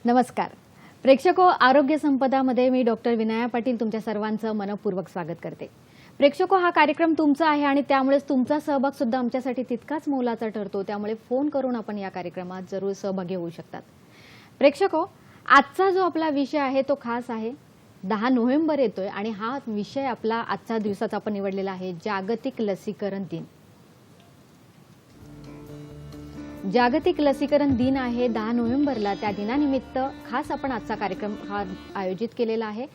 नमस्कार प्रेक्षको, आरोग्य संपदामध्ये मी डॉक्टर विनया पाटील तुमच्या सर्वांचं मनपूर्वक स्वागत करते। प्रेक्षको, हा कार्यक्रम तुमचा आहे आणि त्यामुळेच तुमचा सहभाग सुद्धा आमच्यासाठी तितकाच मोलाचा ठरतो। त्यामुळे फोन करून आपण या कार्यक्रमात जरूर सहभागी होऊ शकतात। प्रेक्षको, आजचा जो आपला विषय आहे तो खास आहे। 10 नोव्हेंबर येतोय आणि हा विषय आपला आजच्या दिवसाचा आपण निवडलेला आहे, जागतिक लसीकरण दिन। जागतिक लसीकरण दिन आहे 10 नोव्हेंबरला। त्या दिनानिमित्त खास आपण आजचा कार्यक्रम हा आयोजित केलेला आहे।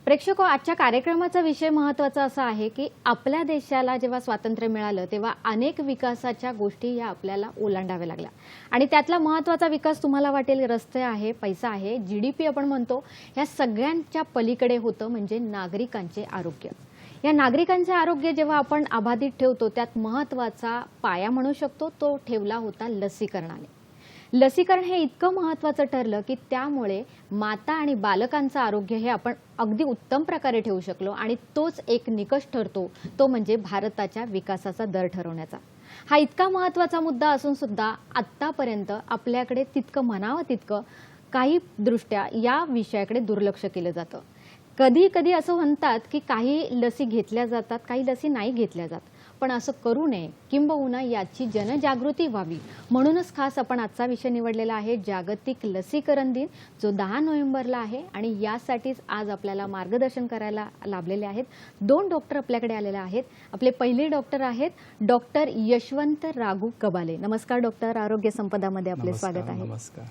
प्रेक्षको, आजच्या कार्यक्रमाचा विषय महत्त्वाचा असा आहे की आपल्या देशाला जेव्हा स्वातंत्र्य मिळालं तेव्हा अनेक विकासाच्या गोष्टी या आपल्याला ओलांडाव्या लागल्या आणि त्यातला महत्त्वाचा विकास तुम्हाला वाटेल रस्ते आहे, पैसा आहे, जीडीपी आपण म्हणतो, या सगळ्यांच्या पलीकडे होतं म्हणजे नागरिकांचे आरोग्य। या नागरिकांचे आरोग्य जेव्हा आपण अबाधित ठेवतो त्यात महत्त्वाचा पाया म्हणू शकतो तो ठेवला होता लसीकरणाने। लसीकरण हे इतकं महत्त्वाचं ठरलं की त्यामुळे माता आणि बालकांचं आरोग्य हे आपण अगदी उत्तम प्रकारे ठेवू शकलो आणि तोच एक निकष ठरतो तो म्हणजे भारताच्या विकासाचा दर ठरवण्याचा। हा इतका महत्त्वाचा मुद्दा असून सुद्धा आत्तापर्यंत आपल्याकडे तितकं म्हणावं तितकं काही दृष्ट्या या विषयाकडे दुर्लक्ष केलं जातं। कधी कधी असं म्हणतात की काही लसी घेतल्या जातात, काही लसी नाही घेतल्या जात, पण असं करू नये, किंबहुना याची जनजागृती व्हावी म्हणूनच खास आपण आजचा विषय निवडलेला आहे, जागतिक लसीकरण दिन, जो 10 नोव्हेंबरला आहे। आणि यासाठीच आज आपल्याला मार्गदर्शन करायला लाभलेले आहेत 2 डॉक्टर आपल्याकडे आलेले आहेत। आपले पहिले डॉक्टर आहेत डॉक्टर यशवंत राघू गबाले। नमस्कार डॉक्टर, आरोग्य संपदामध्ये आपले स्वागत आहे। नमस्कार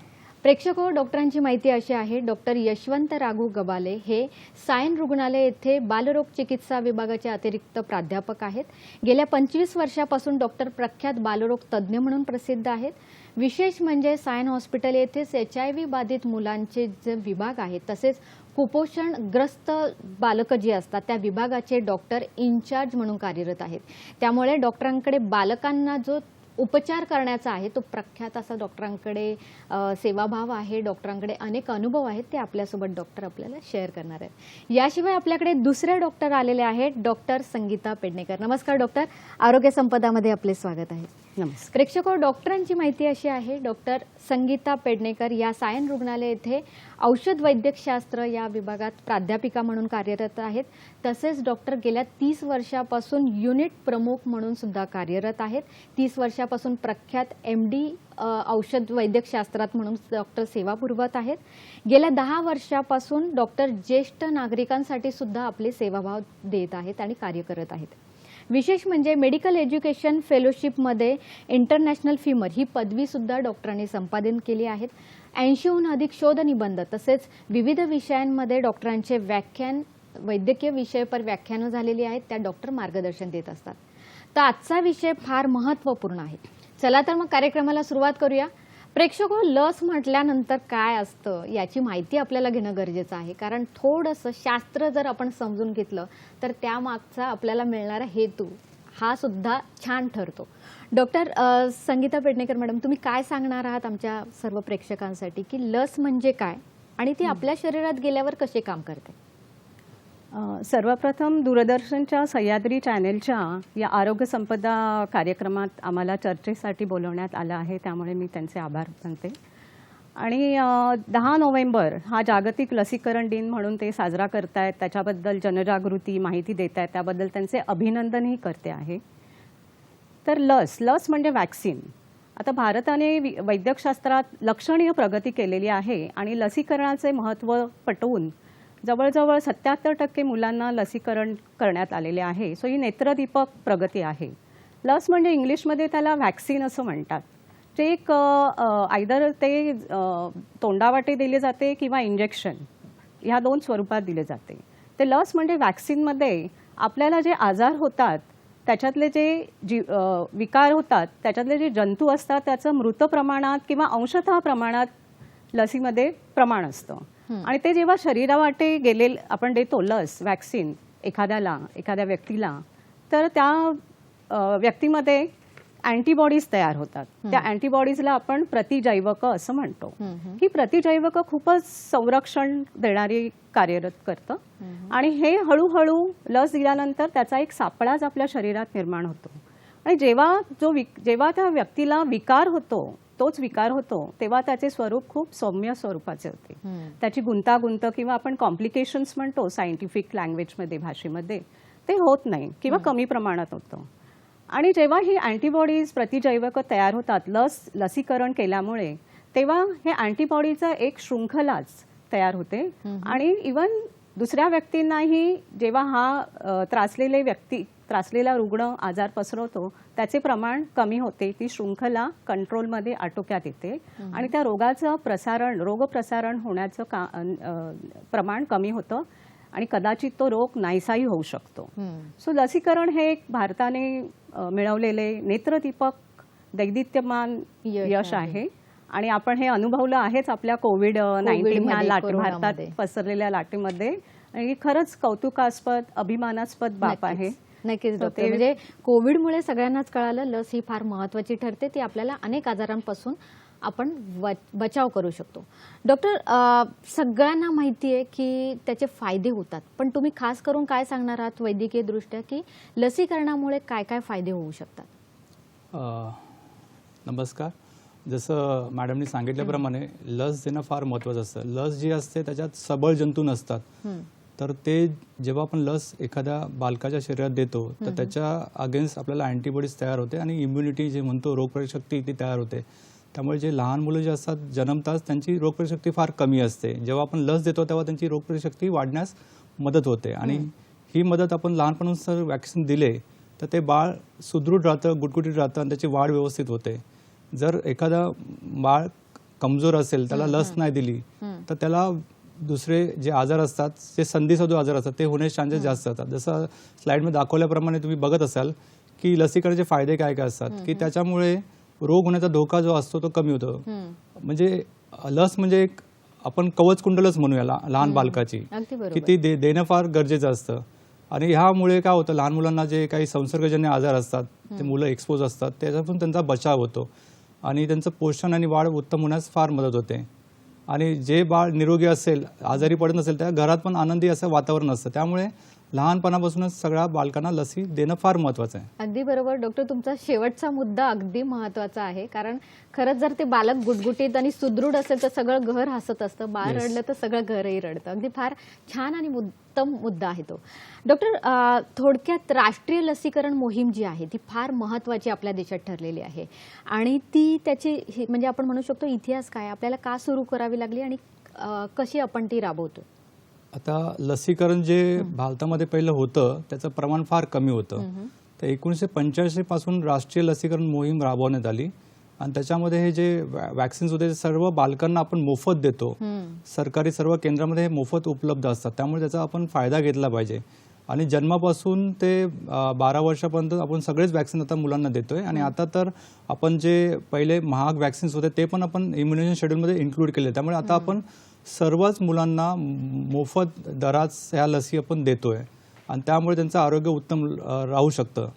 प्रेक्षको, डॉक्टरांची माहिती अशी आहे, डॉक्टर यशवंत राघू गबाले हे सायन रुग्णालय येथे बालरोग चिकित्सा विभागाचे अतिरिक्त प्राध्यापक आहेत। गेल्या 25 वर्षापासून डॉक्टर प्रख्यात बालरोग तज्ज्ञ म्हणून प्रसिद्ध आहेत। विशेष म्हणजे सायन हॉस्पिटल येथेच HIV बाधित मुलांचे जे विभाग आहेत तसेच कुपोषणग्रस्त बालक जी असतात त्या विभागाचे डॉक्टर इन्चार्ज म्हणून कार्यरत आहेत। त्यामुळे डॉक्टरांकडे बालकांना जो उपचार करण्याचा आहे तो प्रख्यात असा डॉक्टरांकडे सेवाभाव आहे, डॉक्टरांकडे अनेक अनुभव आहेत, ते आपल्यासोबत डॉक्टर आपल्याला शेअर करणार आहेत। याशिवाय आपल्याकडे दुसरे डॉक्टर आलेले आहेत डॉक्टर संगीता पेडणेकर। नमस्कार डॉक्टर, आरोग्य संपदामध्ये आपले स्वागत आहे। नमस्कार प्रेक्षको, डॉक्टरांची माहिती अशी आहे, डॉक्टर संगीता पेडणेकर या सायन रुग्णालय येथे औषध वैद्यकशास्त्र या विभागात प्राध्यापिका म्हणून कार्यरत आहेत। तसेच डॉक्टर गेल्या 30 वर्षापासून युनिट प्रमुख म्हणून सुद्धा कार्यरत आहेत। 30 वर्षापासून प्रख्यात MD औषध वैद्यकशास्त्रात म्हणून डॉक्टर सेवा पुरवत आहेत। गेल्या 10 वर्षापासून डॉक्टर ज्येष्ठ नागरिकांसाठी सुद्धा आपले सेवाभाव देत आहेत आणि कार्य करत आहेत। विशेष म्हणजे मेडिकल एज्युकेशन फेलोशिपमध्ये इंटरनॅशनल फीमर ही पदवी सुद्धा डॉक्टरांनी संपादन केली आहेत। 80हून अधिक शोध निबंध तसेच विविध विषयांमध्ये डॉक्टरांचे व्याख्यान, वैद्यकीय विषयपर व्याख्यानं झालेली आहेत, त्या डॉक्टर मार्गदर्शन देत असतात। तर आजचा विषय फार महत्त्वपूर्ण आहे। चला तर मग कार्यक्रमाला सुरुवात करूया। प्रेक्षको, लस म्हटल्यानंतर काय असतं याची माहिती आपल्याला घेणं गरजेचं आहे, कारण थोडंसं शास्त्र जर आपण समजून घेतलं तर त्यामागचा आपल्याला मिळणारा हेतू हा सुद्धा छान ठरतो। डॉक्टर संगीता पेडणेकर मॅडम, तुम्ही काय सांगणार आहात आमच्या सर्व प्रेक्षकांसाठी की लस म्हणजे काय आणि ती आपल्या शरीरात गेल्यावर कसे काम करते? सर्वप्रथम दूरदर्शनच्या सह्याद्री चॅनेलच्या या आरोग्य संपदा कार्यक्रमात आम्हाला चर्चेसाठी बोलवण्यात आलं आहे, त्यामुळे मी त्यांचे आभार मानते। आणि 10 नोव्हेंबर हा जागतिक लसीकरण दिन म्हणून ते साजरा करतायत, त्याच्याबद्दल जनजागृती माहिती देत आहेत, त्याबद्दल त्यांचे अभिनंदनही करते आहे। तर लस म्हणजे वॅक्सिन। आता भारताने वैद्यकशास्त्रात लक्षणीय प्रगती केलेली आहे आणि लसीकरणाचे महत्त्व पटवून जवळजवळ 77% मुलांना लसीकरण करण्यात आलेले आहे। सो ही नेत्रदीपक प्रगती आहे। लस म्हणजे इंग्लिशमध्ये त्याला व्हॅक्सिन असं म्हणतात, जे एक आयदर ते तोंडावाटे दिले जाते किंवा इंजेक्शन, ह्या 2 स्वरूपात दिले जाते। ते लस म्हणजे व्हॅक्सिनमध्ये आपल्याला जे आजार होतात त्याच्यातले जे विकार होतात त्याच्यातले जे जंतू असतात त्याचं मृत प्रमाणात किंवा अंशतः प्रमाणात लसीमध्ये प्रमाण असतं आणि ते जेव्हा शरीरावाटे गेले आपण देतो लस वॅक्सिन एखाद्या व्यक्तीला, तर त्या व्यक्तीमध्ये अँटीबॉडीज तयार होतात। त्या अँटीबॉडीजला आपण प्रतिजैवक असं म्हणतो। ही प्रतिजैवक खूपच संरक्षण देणारी कार्यरत करतं आणि हे हळूहळू लस दिल्यानंतर त्याचा एक सापळाच आपल्या शरीरात निर्माण होतो आणि जेव्हा त्या व्यक्तीला विकार होतो तोच विकार होतो तेव्हा त्याचे स्वरूप खूप सौम्य स्वरूपाचे होते. त्याची गुंतागुंत किंवा आपण कॉम्प्लिकेशन्स म्हणतो सायंटिफिक लँग्वेजमध्ये, भाषेमध्ये, ते होत नाही किंवा कमी प्रमाणात होतं. आणि जेव्हा ही अँटीबॉडीज, प्रतिजैवक तयार होतात लसीकरण केल्यामुळे, तेव्हा हे अँटीबॉडीचं एक शृंखलाच तयार होते. आणि इवन दुसऱ्या व्यक्तींनाही जेव्हा हा त्रासलेला रुग्ण आजार पसरवतो त्याचे प्रमाण कमी होते, ती शृंखला कंट्रोलमध्ये आटोक्यात येते आणि त्या रोगाचं रोगप्रसारण होण्याचं प्रमाण कमी होतं आणि कदाचित तो रोग नाहीसाही होऊ शकतो. सो लसीकरण हे एक भारताने मिळवलेले नेत्रदीपक दैदिप्यमान यश आहे आणि आपण हे अनुभवलं आहेच आपल्या कोविड-19 ह्या भारतात पसरलेल्या लाटेमध्ये. आणि खरंच कौतुकास्पद, अभिमानास्पद बाब आहे. नक्कीच डॉक्टर, म्हणजे कोविडमुळे सगळ्यांनाच कळालं लस ही फार महत्त्वाची ठरते, ती आपल्याला अनेक आजारांपासून आपण बचाव करू शकतो. डॉक्टर, सगळ्यांना माहिती आहे की त्याचे फायदे होतात, पण तुम्ही खास करून काय सांगणार आहात वैद्यकीय दृष्ट्या की लसीकरणामुळे काय काय फायदे होऊ शकतात? नमस्कार. जसं मॅडमनी सांगितल्याप्रमाणे लस देणं फार महत्त्वाचं असतं. लस जी असते त्याच्यात सबळ जंतू नसतात, तर ते जेव्हा आपण लस एखाद्या बालकाच्या शरीरात देतो तर त्याच्या अगेन्स्ट आपल्याला अँटीबॉडीज तयार होते आणि इम्युनिटी जे म्हणतो रोगप्रतिशक्ती ती तयार होते. त्यामुळे जे लहान मुलं जे असतात जन्मताच त्यांची रोगप्रतिशक्ती फार कमी असते. जेव्हा आपण लस देतो तेव्हा त्यांची रोगप्रतिशक्ती वाढण्यास मदत होते आणि ही मदत आपण लहानपणापासून जर वॅक्सिन दिले तर ते बाळ सुदृढ राहतं, गुटगुटीत राहतं आणि त्याची वाढ व्यवस्थित होते. जर एखादा बाळ कमजोर असेल, त्याला लस नाही दिली तर त्याला दुसरे जे आजार असतात, जे संधिसदू आजार असतात, ते होण्याचे चान्सेस जास्त असतात. जसं स्लाइडमध्ये दाखवल्याप्रमाणे तुम्ही बघत असाल की लसीकरणाचे फायदे काय काय असतात की त्याच्यामुळे रोग होण्याचा धोका जो असतो तो कमी होतो. म्हणजे लस म्हणजे एक आपण कवच कुंडलच म्हणूया लहान बालकाची, की ती देणं फार गरजेचं असतं. आणि ह्यामुळे काय होतं, लहान मुलांना जे काही संसर्गजन्य आजार असतात ते मुलं एक्सपोज असतात, त्याच्यापासून त्यांचा बचाव होतो आणि त्यांचं पोषण आणि वाढ उत्तम होण्यास फार मदत होते. आणि जे बाळ निरोगी असेल, आजारी पडत नसेल, त्या घरात पण आनंदी असं वातावरण असतं. त्यामुळे लहानपणापासूनच सगळ्या बालकांना लसी देणं फार महत्त्वाचं आहे. अगदी बरोबर डॉक्टर, तुमचा शेवटचा मुद्दा अगदी महत्त्वाचा आहे. कारण खरंच जर ते बालक गुटगुटीत आणि सुदृढ असेल तर सगळं घर हसत असतं, बाळ रडलं तर सगळं घरही रडतं. अगदी फार छान आणि उत्तम मुद्दा आहे तो. डॉक्टर, थोडक्यात राष्ट्रीय लसीकरण मोहीम जी आहे ती फार महत्त्वाची आपल्या देशात ठरलेली आहे आणि ती त्याची म्हणजे आपण म्हणू शकतो इतिहास काय, आपल्याला का सुरू करावी लागली आणि कशी आपण ती राबवतो? आता लसीकरण जे भारतामध्ये पहिलं होतं त्याचं प्रमाण फार कमी होतं. तर 1985 पासून राष्ट्रीय लसीकरण मोहीम राबवण्यात आली आणि त्याच्यामध्ये हे जे वॅक्सिन्स होते सर्व बालकांना आपण मोफत देतो. सरकारी सर्व केंद्रामध्ये हे मोफत उपलब्ध असतात, त्यामुळे त्याचा आपण फायदा घेतला पाहिजे. आणि जन्मापासून ते 12 वर्षापर्यंत आपण सगळेच वॅक्सिन आता मुलांना देतोय. आणि आता तर आपण जे पहिले महाग वॅक्सिन्स होते ते पण आपण इम्युनायझेशन शेड्यूलमध्ये इन्क्लूड केले. त्यामुळे आता आपण सर्वच मुलांना मोफत दरात ह्या लसी आपण देतोय आणि त्यामुळे त्यांचं आरोग्य उत्तम राहू शकतं.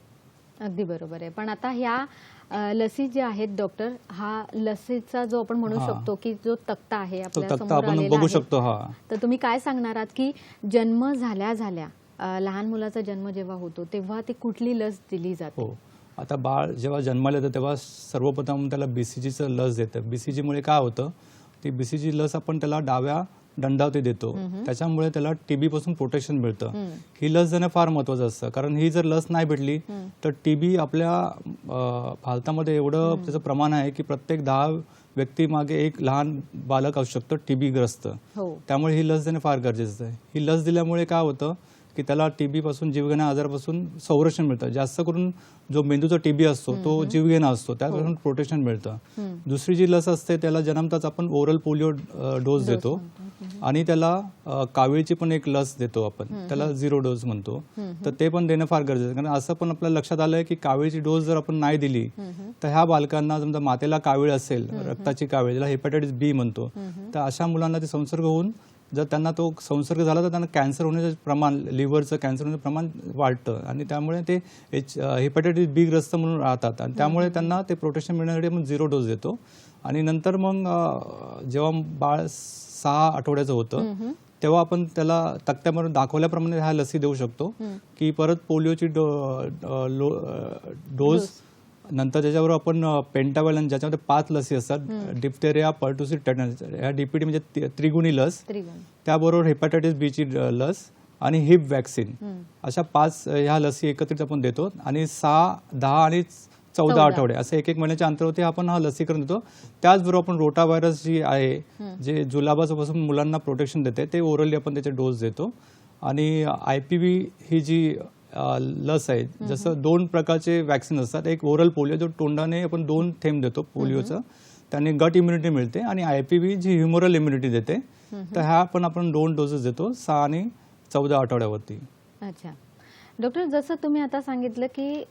अगदी बरोबर आहे. पण आता ह्या लसी ज्या आहेत डॉक्टर, हा लसीचा जो आपण म्हणू शकतो की जो तक्ता आहे आपल्या समोर आलेला बघू शकतो. तर तुम्ही काय सांगणार आहात की जन्म झाल्या लहान मुलाचा जन्म जेव्हा होतो तेव्हा ती कुठली लस दिली जाते? हो, आता बाळ जेव्हा जन्माला येतं तेव्हा सर्वप्रथम त्याला BCGचं लस देतं. BCGमुळे काय होतं, ती BCG लस आपण त्याला डाव्या दंडावती देतो, त्याच्यामुळे त्याला TB पासून प्रोटेक्शन मिळतं. ही लस देणं फार महत्त्वाचं असतं, कारण ही जर लस नाही भेटली तर TB आपल्या भारतामध्ये एवढं त्याचं प्रमाण आहे की प्रत्येक 10 व्यक्तीमागे एक लहान बालक असू शकतं TB ग्रस्त. त्यामुळे ही लस देणं फार गरजेचं आहे. ही लस दिल्यामुळे काय होतं की त्याला TB पासून जीवघेण्या आजारापासून संरक्षण मिळतं. जास्त करून जो मेंदूचा TB असतो तो जीवघेणा असतो, त्यापासून प्रोटेक्शन मिळतं. दुसरी जी लस असते त्याला जन्मताच आपण ओरल पोलिओ डोस देतो आणि त्याला कावीळची पण एक लस देतो आपण, त्याला 0 डोस म्हणतो. तर ते पण देणं फार गरजेचं आहे, कारण असं पण आपल्या लक्षात आलंय की कावीळची डोस जर आपण नाही दिली तर ह्या बालकांना समजा मातेला कावीळ असेल, रक्ताची कावीळ, ज्याला हेपॅटायटिस B म्हणतो, तर अशा मुलांना ते संसर्ग होऊन जर त्यांना तो संसर्ग झाला तर त्यांना कॅन्सर होण्याचं प्रमाण, लिव्हरचं कॅन्सर होण्याचं प्रमाण वाढतं आणि त्यामुळे ते हेपॅटायटिस B ग्रस्त म्हणून राहतात. आणि त्यामुळे त्यांना ते प्रोटेक्शन मिळण्यासाठी आपण 0 डोस देतो. आणि नंतर मग जेव्हा बाळ 6 आठवड्याचं होतं तेव्हा आपण त्याला तक्त्यावर दाखवल्याप्रमाणे ह्या लसी देऊ शकतो की परत पोलिओची डोस नंतर त्याच्याबरोबर आपण पेंटावॅलन ज्याच्यामध्ये 5 लसी असतात, डिप्थेरिया, पर्टुसिस, टेटनस, ह्या DPT म्हणजे त्रिगुणी लस, त्रिगुण. त्याबरोबर हेपॅटायटिस B ची लस आणि हिप वॅक्सिन, अशा 5 ह्या लसी एकत्रित आपण देतो आणि 6, 10 आणि 14 आठवडे असे एक महिन्याच्या अंतरावरती आपण हा लसीकरण देतो. त्याचबरोबर आपण रोटा व्हायरस जी आहे, जे जुलाबापासून मुलांना प्रोटेक्शन देते, ते ओरली आपण त्याचे डोस देतो. आणि IPV ही जी लस आहे, जसं 2 प्रकारचे वॅक्सिन असतात. एक ओरल पोलिओ, जो तोंडाने आपण 2 थेंब देतो पोलिओचं, त्याने गट इम्युनिटी मिळते. आणि IPV जी ह्युमरल इम्युनिटी देते, तर ह्या पण आपण 2 डोसेस देतो 6 आणि 14 आठवड्यावरती. अच्छा डॉक्टर, जसं तुम्ही आता सांगितलं की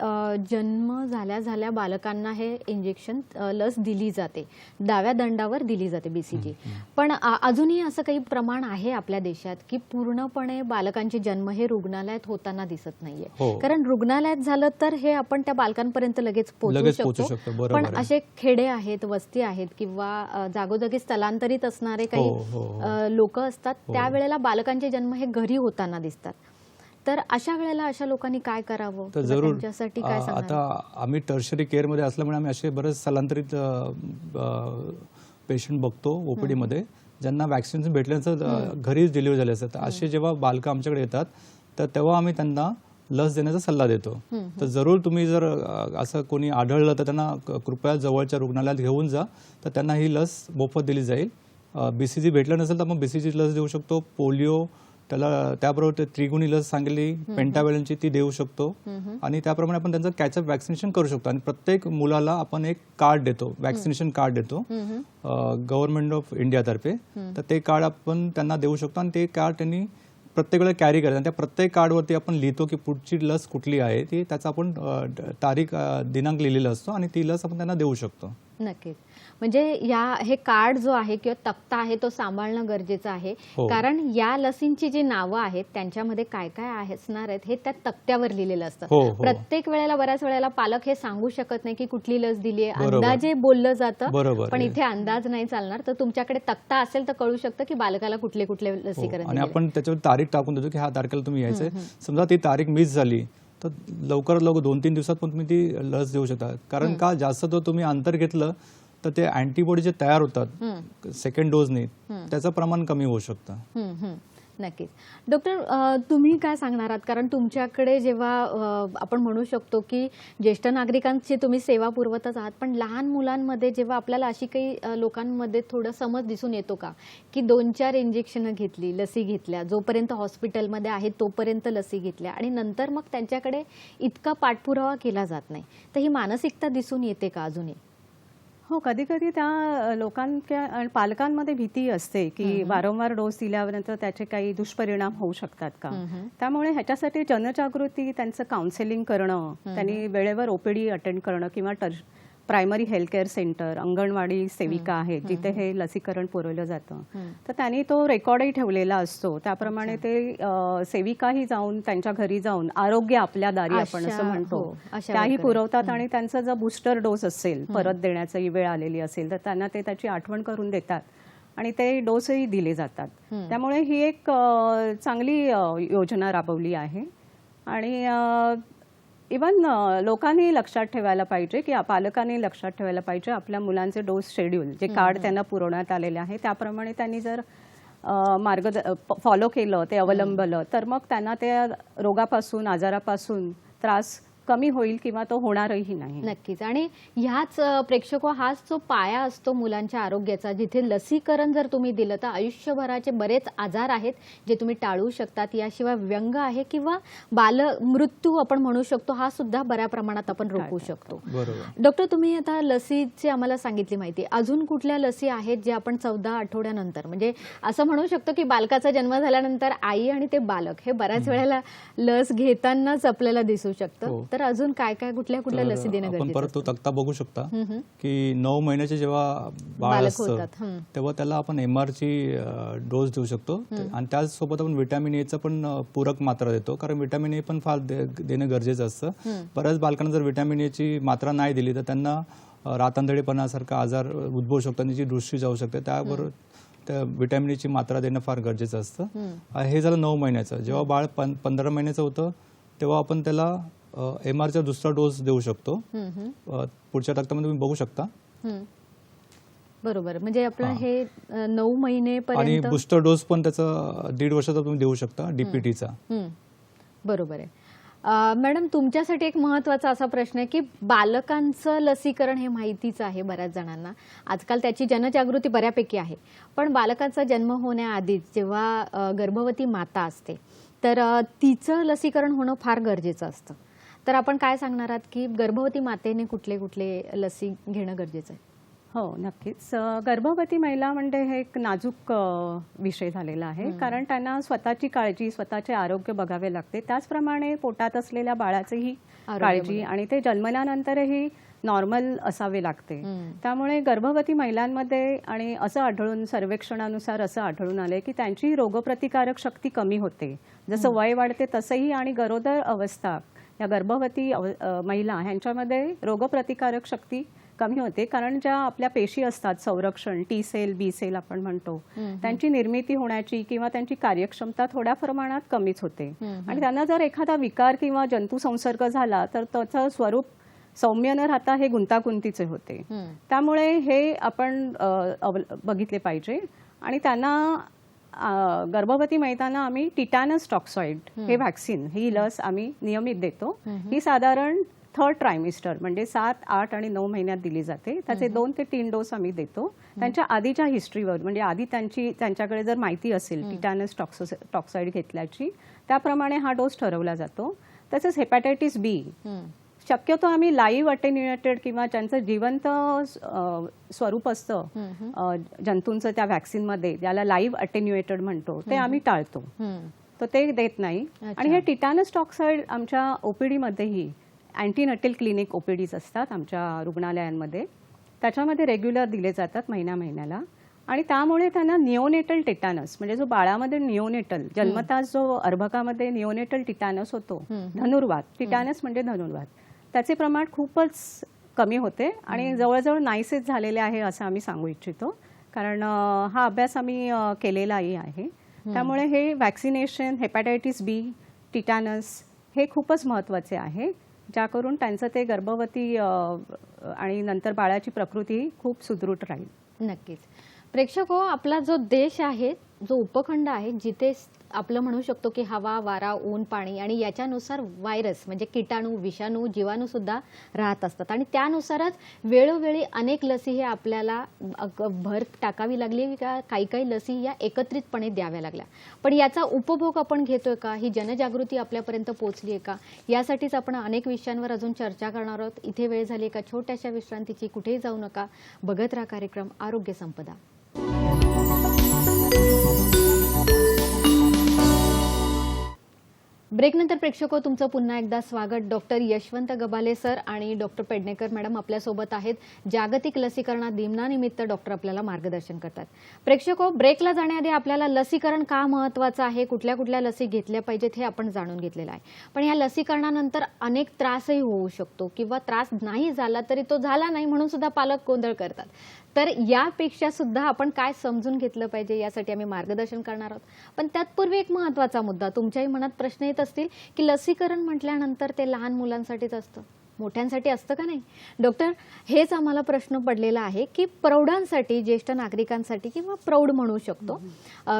जन्म झाल्या बालकांना हे इंजेक्शन लस दिली जाते, डाव्या दंडावर दिली जाते BCG. पण अजूनही असं काही प्रमाण आहे आपल्या देशात की पूर्णपणे बालकांचे जन्म हे रुग्णालयात होताना दिसत नाहीये. हो. कारण रुग्णालयात झालं तर हे आपण त्या बालकांपर्यंत लगेच पोहोचू पोहोचू शकतो, शकतो. बरोबर पण आहे. असे खेडे आहेत, वस्ती आहेत किंवा जागोजागी स्थलांतरित असणारे हो, काही लोक असतात, त्यावेळेला बालकांचे जन्म हे घरी होताना दिसतात. तर अशा वेळेला अशा लोकांनी काय करावं? तर किंवा जरूर त्यांच्यासाठी काय सांगणार? आता आम्ही टर्शरी केअरमध्ये असल्यामुळे आम्ही असे बरेच स्थलांतरित पेशंट बघतो OPD मध्ये, ज्यांना वॅक्सिन भेटल्यानंतर घरीच डिलिव्हरी झाले असतात. असे जेव्हा बालकं आमच्याकडे येतात, तर तेव्हा आम्ही त्यांना लस देण्याचा सल्ला देतो. तर जरूर तुम्ही जर असं कोणी आढळलं तर त्यांना कृपया जवळच्या रुग्णालयात घेऊन जा, तर त्यांना ही लस मोफत दिली जाईल. BCG भेटलं नसेल तर आपण BCG लस देऊ शकतो. पोलिओ, त्याबरोबर ते त्रिगुणी लस सांगितली, पेंटावॅलनची, ती देऊ शकतो. आणि त्याप्रमाणे आपण त्यांचं कॅचअप वॅक्सिनेशन करू शकतो. आणि प्रत्येक मुलाला आपण एक कार्ड देतो, वॅक्सिनेशन कार्ड देतो गव्हर्नमेंट ऑफ इंडियातर्फे. तर ते कार्ड आपण त्यांना देऊ शकतो आणि ते कार्ड त्यांनी प्रत्येक वेळेला कॅरी करायचं. आणि त्या प्रत्येक कार्डवरती आपण लिहितो की पुढची लस कुठली आहे, ती त्याचा आपण तारीख, दिनांक लिहिलेला असतो आणि ती लस आपण त्यांना देऊ शकतो. नक्कीच. म्हणजे हे कार्ड जो आहे किंवा तक्ता आहे तो सांभाळणं गरजेचं आहे. कारण या लसींची जी नावं आहेत त्यांच्यामध्ये काय काय असणार आहेत हे त्या तक्त्यावर लिहिलेलं असतं. प्रत्येक वेळेला, बऱ्याच वेळेला पालक हे सांगू शकत नाही की कुठली लस दिली आहे. अंदाजे बोललं जातं, पण इथे अंदाज नाही चालणार. तर तुमच्याकडे तक्ता असेल तर कळू शकतं की बालकाला कुठले कुठले लसीकरण. आणि आपण त्याच्यावर तारीख टाकून देतो की ह्या तारखेला तुम्ही यायचंय. समजा ती तारीख मिस झाली तर लवकरात लवकर 2-3 दिवसात पण तुम्ही ती लस देऊ शकता. कारण का, जास्त तो तुम्ही अंतर घेतलं तर ते अँटीबॉडी जे तयार होतात सेकंड डोजने, त्याचं प्रमाण कमी होऊ शकतं. नक्कीच. डॉक्टर, तुम्ही काय सांगणार आहात? कारण तुमच्याकडे जेव्हा आपण म्हणू शकतो की ज्येष्ठ नागरिकांची तुम्ही सेवा पुरवतच आहात, पण लहान मुलांमध्ये जेव्हा आपल्याला अशी काही लोकांमध्ये थोडं समज दिसून येतो का की 2-4 इंजेक्शन घेतली, लसी घेतल्या, जोपर्यंत हॉस्पिटलमध्ये आहेत तोपर्यंत लसी घेतल्या आणि नंतर मग त्यांच्याकडे इतका पाठपुरावा केला जात नाही, तर ही मानसिकता दिसून येते का अजूनही? हो, कधी कधी त्या लोकांच्या पालकांमध्ये भीती असते की वारंवार डोस दिल्यानंतर त्याचे काही दुष्परिणाम होऊ शकतात का. त्यामुळे ह्याच्यासाठी जनजागृती, त्यांचं काउन्सिलिंग करणं, त्यांनी वेळेवर OPD अटेंड करणं किंवा primary health care centre, anganwadi सेविका आहेत जिथे हे लसीकरण पुरवलं जातं, तर त्यांनी तो रेकॉर्डही ठेवलेला असतो. त्याप्रमाणे ते सेविकाही जाऊन त्यांच्या घरी जाऊन आरोग्य आपल्या दारी आपण असं म्हणतो त्याही पुरवतात. आणि त्यांचा जर बूस्टर डोस असेल, परत देण्याची वेळ आलेली असेल, तर त्यांना ते त्याची आठवण करून देतात आणि ते डोसही दिले जातात. त्यामुळे ही एक चांगली योजना राबवली आहे. आणि इवन लोकांनी लक्षात ठेवायला पाहिजे की पालकांनी लक्षात ठेवायला पाहिजे आपल्या मुलांचे डोस शेड्यूल, जे कार्ड त्यांना पुरवण्यात आलेले आहे त्याप्रमाणे त्यांनी जर फॉलो केलं, ते अवलंबलं, तर मग त्यांना त्या रोगापासून, आजारापासून त्रास कमी होईल किंवा तो होणारही नाही. नक्कीच. आणि ह्याच प्रेक्षको, हाच जो पाया असतो मुलांच्या आरोग्याचा, जिथे लसीकरण जर तुम्ही दिलं तर आयुष्यभराचे बरेच आजार आहेत जे तुम्ही टाळू शकतात. याशिवाय व्यंग आहे किंवा बालमृत्यू आपण म्हणू शकतो, हा सुद्धा बऱ्या प्रमाणात आपण रोखू शकतो. डॉक्टर, तुम्ही आता लसीची आम्हाला सांगितली माहिती, अजून कुठल्या लसी आहेत जे आपण 14 आठवड्यानंतर, म्हणजे असं म्हणू शकतो की बालकाचा जन्म झाल्यानंतर आई आणि ते बालक हे बऱ्याच वेळेला लस घेतानाच आपल्याला दिसू शकतं. तर अजून काय काय, कुठल्या कुठल्या लसी देणं गरजेचं? आपण परत तो तक्ता बघू शकता की 9 महिन्याचे जेव्हा बाळ असतं तेव्हा त्याला आपण MR ची डोस देऊ शकतो. आणि त्याचसोबत आपण व्हिटॅमिन A चं पण पूरक मात्रा देतो, कारण व्हिटॅमिन A पण फार देणं गरजेचं असतं. बऱ्याच बालकांना जर व्हिटॅमिन A ची मात्रा नाही दिली तर त्यांना रातआंधळेपणासारखा आजार उद्भवू शकतो, त्यांची दृष्टी जाऊ शकते. त्याबरोबर त्या व्हिटॅमिन A ची मात्रा देणं फार गरजेचं असतं. हे झालं 9 महिन्याचं. जेव्हा बाळ 15 महिन्याचं होतं तेव्हा आपण त्याला MR चा दुसरा डोस देऊ शकतो. हम्म. पुढच्या तक्त्यामध्ये तुम्ही बघू शकता. हम्म. बरोबर, म्हणजे आपण हे 9 आणि महिनेपर्यंत बूस्टर डोस पण त्याचा 1.5 वर्षाचा तुम्ही देऊ शकता DPTचा. बरोबर आहे. मॅडम, तुमच्यासाठी एक महत्त्वाचा असा प्रश्न आहे की बालकांचं लसीकरण हे माहितीच आहे बऱ्याच जणांना, आजकाल त्याची जनजागृती बऱ्यापैकी आहे, पण बालकांचा जन्म होण्याआधीच जेव्हा गर्भवती माता असते तर तिचं लसीकरण होणं फार गरजेचं असतं. तर आपण काय सांगणार आहात की गर्भवती मातेने कुठले कुठले लसी घेणं गरजेचं आहे? हो, नक्कीच. गर्भवती महिला म्हणजे हे एक नाजूक विषय झालेला आहे, कारण त्यांना स्वतःची काळजी, स्वतःचे आरोग्य बघावे लागते. त्याचप्रमाणे पोटात असलेल्या बाळाचीही काळजी आणि ते जन्मल्यानंतरही नॉर्मल असावे लागते. त्यामुळे गर्भवती महिलांमध्ये आणि असं आढळून, सर्वेक्षणानुसार असं आढळून आलंय की त्यांची रोगप्रतिकारक शक्ती कमी होते. जसं वय वाढते तसंही, आणि गरोदर अवस्था या गर्भवती महिला ह्यांच्यामध्ये रोगप्रतिकारक शक्ती कमी होते, कारण ज्या आपल्या पेशी असतात संरक्षण, टी सेल, बी सेल आपण म्हणतो, त्यांची निर्मिती होण्याची किंवा त्यांची कार्यक्षमता थोड्या प्रमाणात कमीच होते. आणि त्यांना जर एखादा विकार किंवा जंतू संसर्ग झाला तर त्याचं स्वरूप सौम्य न राहता हे गुंतागुंतीचे होते. त्यामुळे हे आपण बघितले पाहिजे. आणि त्यांना गर्भवती महिलांना आम्ही टिटॅनस टॉक्सॉइड हे व्हॅक्सिन, ही लस आम्ही नियमित देतो. ही साधारण 3rd ट्रायमिस्टर म्हणजे 7, 8 आणि 9 महिन्यात दिली जाते. त्याचे 2 ते 3 डोस आम्ही देतो. त्यांच्या आधीच्या हिस्ट्रीवर, म्हणजे आधी त्यांच्याकडे जर माहिती असेल टिटॅनस टॉक्साइड घेतल्याची, त्याप्रमाणे हा डोस ठरवला जातो. तसेच हेपॅटायटिस बी शक्यतो आम्ही लाईव्ह अटेन्युएटेड किंवा ज्यांचं जिवंत स्वरूप असतं जंतूंचं त्या व्हॅक्सिनमध्ये, ज्याला लाईव्ह अटेन्युएटेड म्हणतो, ते आम्ही टाळतो, तर ते देत नाही. आणि हे टिटॅनस टॉक्साइड आमच्या OPD मध्येही, अँटीनटल क्लिनिक OPDs असतात आमच्या रुग्णालयांमध्ये, त्याच्यामध्ये रेग्युलर दिले जातात महिन्याला. आणि त्यामुळे त्यांना निओनेटल टिटॅनस, म्हणजे जो बाळामध्ये निओनेटल जन्मताच जो अर्भकामध्ये निओनेटल टिटॅनस होतो, धनुर्वात, टिटॅनस म्हणजे धनुर्वात, त्याचे प्रमाण खूपच कमी होते आणि जवळजवळ नाहीसेच झालेले आहे असं आम्ही सांगू इच्छितो, कारण हा अभ्यास आम्ही केलेलाही आहे. त्यामुळे हे व्हॅक्सिनेशन, हेपॅटायटिस बी, टिटॅनस हे खूपच महत्त्वाचे आहे, ज्याकरून त्यांचं ते गर्भवती आणि नंतर बाळाची प्रकृती खूप सुदृढ राहील. नक्कीच. प्रेक्षक हो, आपला जो देश आहे, जो उपखंड आहे, जिथे आपलं म्हणू शकतो की हवा, वारा, ऊन, पाणी आणि याच्यानुसार व्हायरस म्हणजे किटाणू, विषाणू, जीवाणू सुद्धा राहत असतात, आणि त्यानुसारच वेळोवेळी अनेक लसी हे आपल्याला भर टाकावी लागली, काही काही लसी या एकत्रितपणे द्याव्या लागल्या. पण याचा उपभोग आपण घेतोय का? ही जनजागृती आपल्यापर्यंत पोहोचली आहे का? यासाठीच आपण अनेक विषयांवर अजून चर्चा करणार आहोत. इथे वेळ झाली एका छोट्याशा विश्रांतीची. कुठेही जाऊ नका, बघत राहा कार्यक्रम आरोग्य संपदा. ब्रेकनंतर प्रेक्षको, तुमचं पुन्हा एकदा स्वागत. डॉक्टर यशवंत गबाले सर आणि डॉक्टर पेडणेकर मॅडम आपल्यासोबत आहेत. जागतिक लसीकरण दिनानिमित्त डॉक्टर आपल्याला मार्गदर्शन करतात. प्रेक्षको, ब्रेकला जाण्याआधी आपल्याला लसीकरण का महत्त्वाचं आहे, कुठल्या कुठल्या लसी घेतल्या पाहिजेत हे आपण जाणून घेतलेलं आहे. पण या लसीकरणानंतर अनेक त्रासही होऊ शकतो, किंवा त्रास नाही झाला तरी तो झाला नाही म्हणून सुद्धा पालक गोंधळ करतात. तर यापेक्षा सुद्धा आपण काय समजून घेतलं पाहिजे यासाठी आम्ही मार्गदर्शन करणार आहोत. पण त्यातपूर्वी एक महत्त्वाचा मुद्दा, तुमच्याही मनात प्रश्न येत असतील की लसीकरण म्हटल्यानंतर ते लहान मुलांसाठीच असतं, मोठ्यांसाठी असतं का नाही? डॉक्टर, हेच आम्हाला प्रश्न पडलेला आहे की प्रौढांसाठी, ज्येष्ठ नागरिकांसाठी किंवा प्रौढ म्हणू शकतो,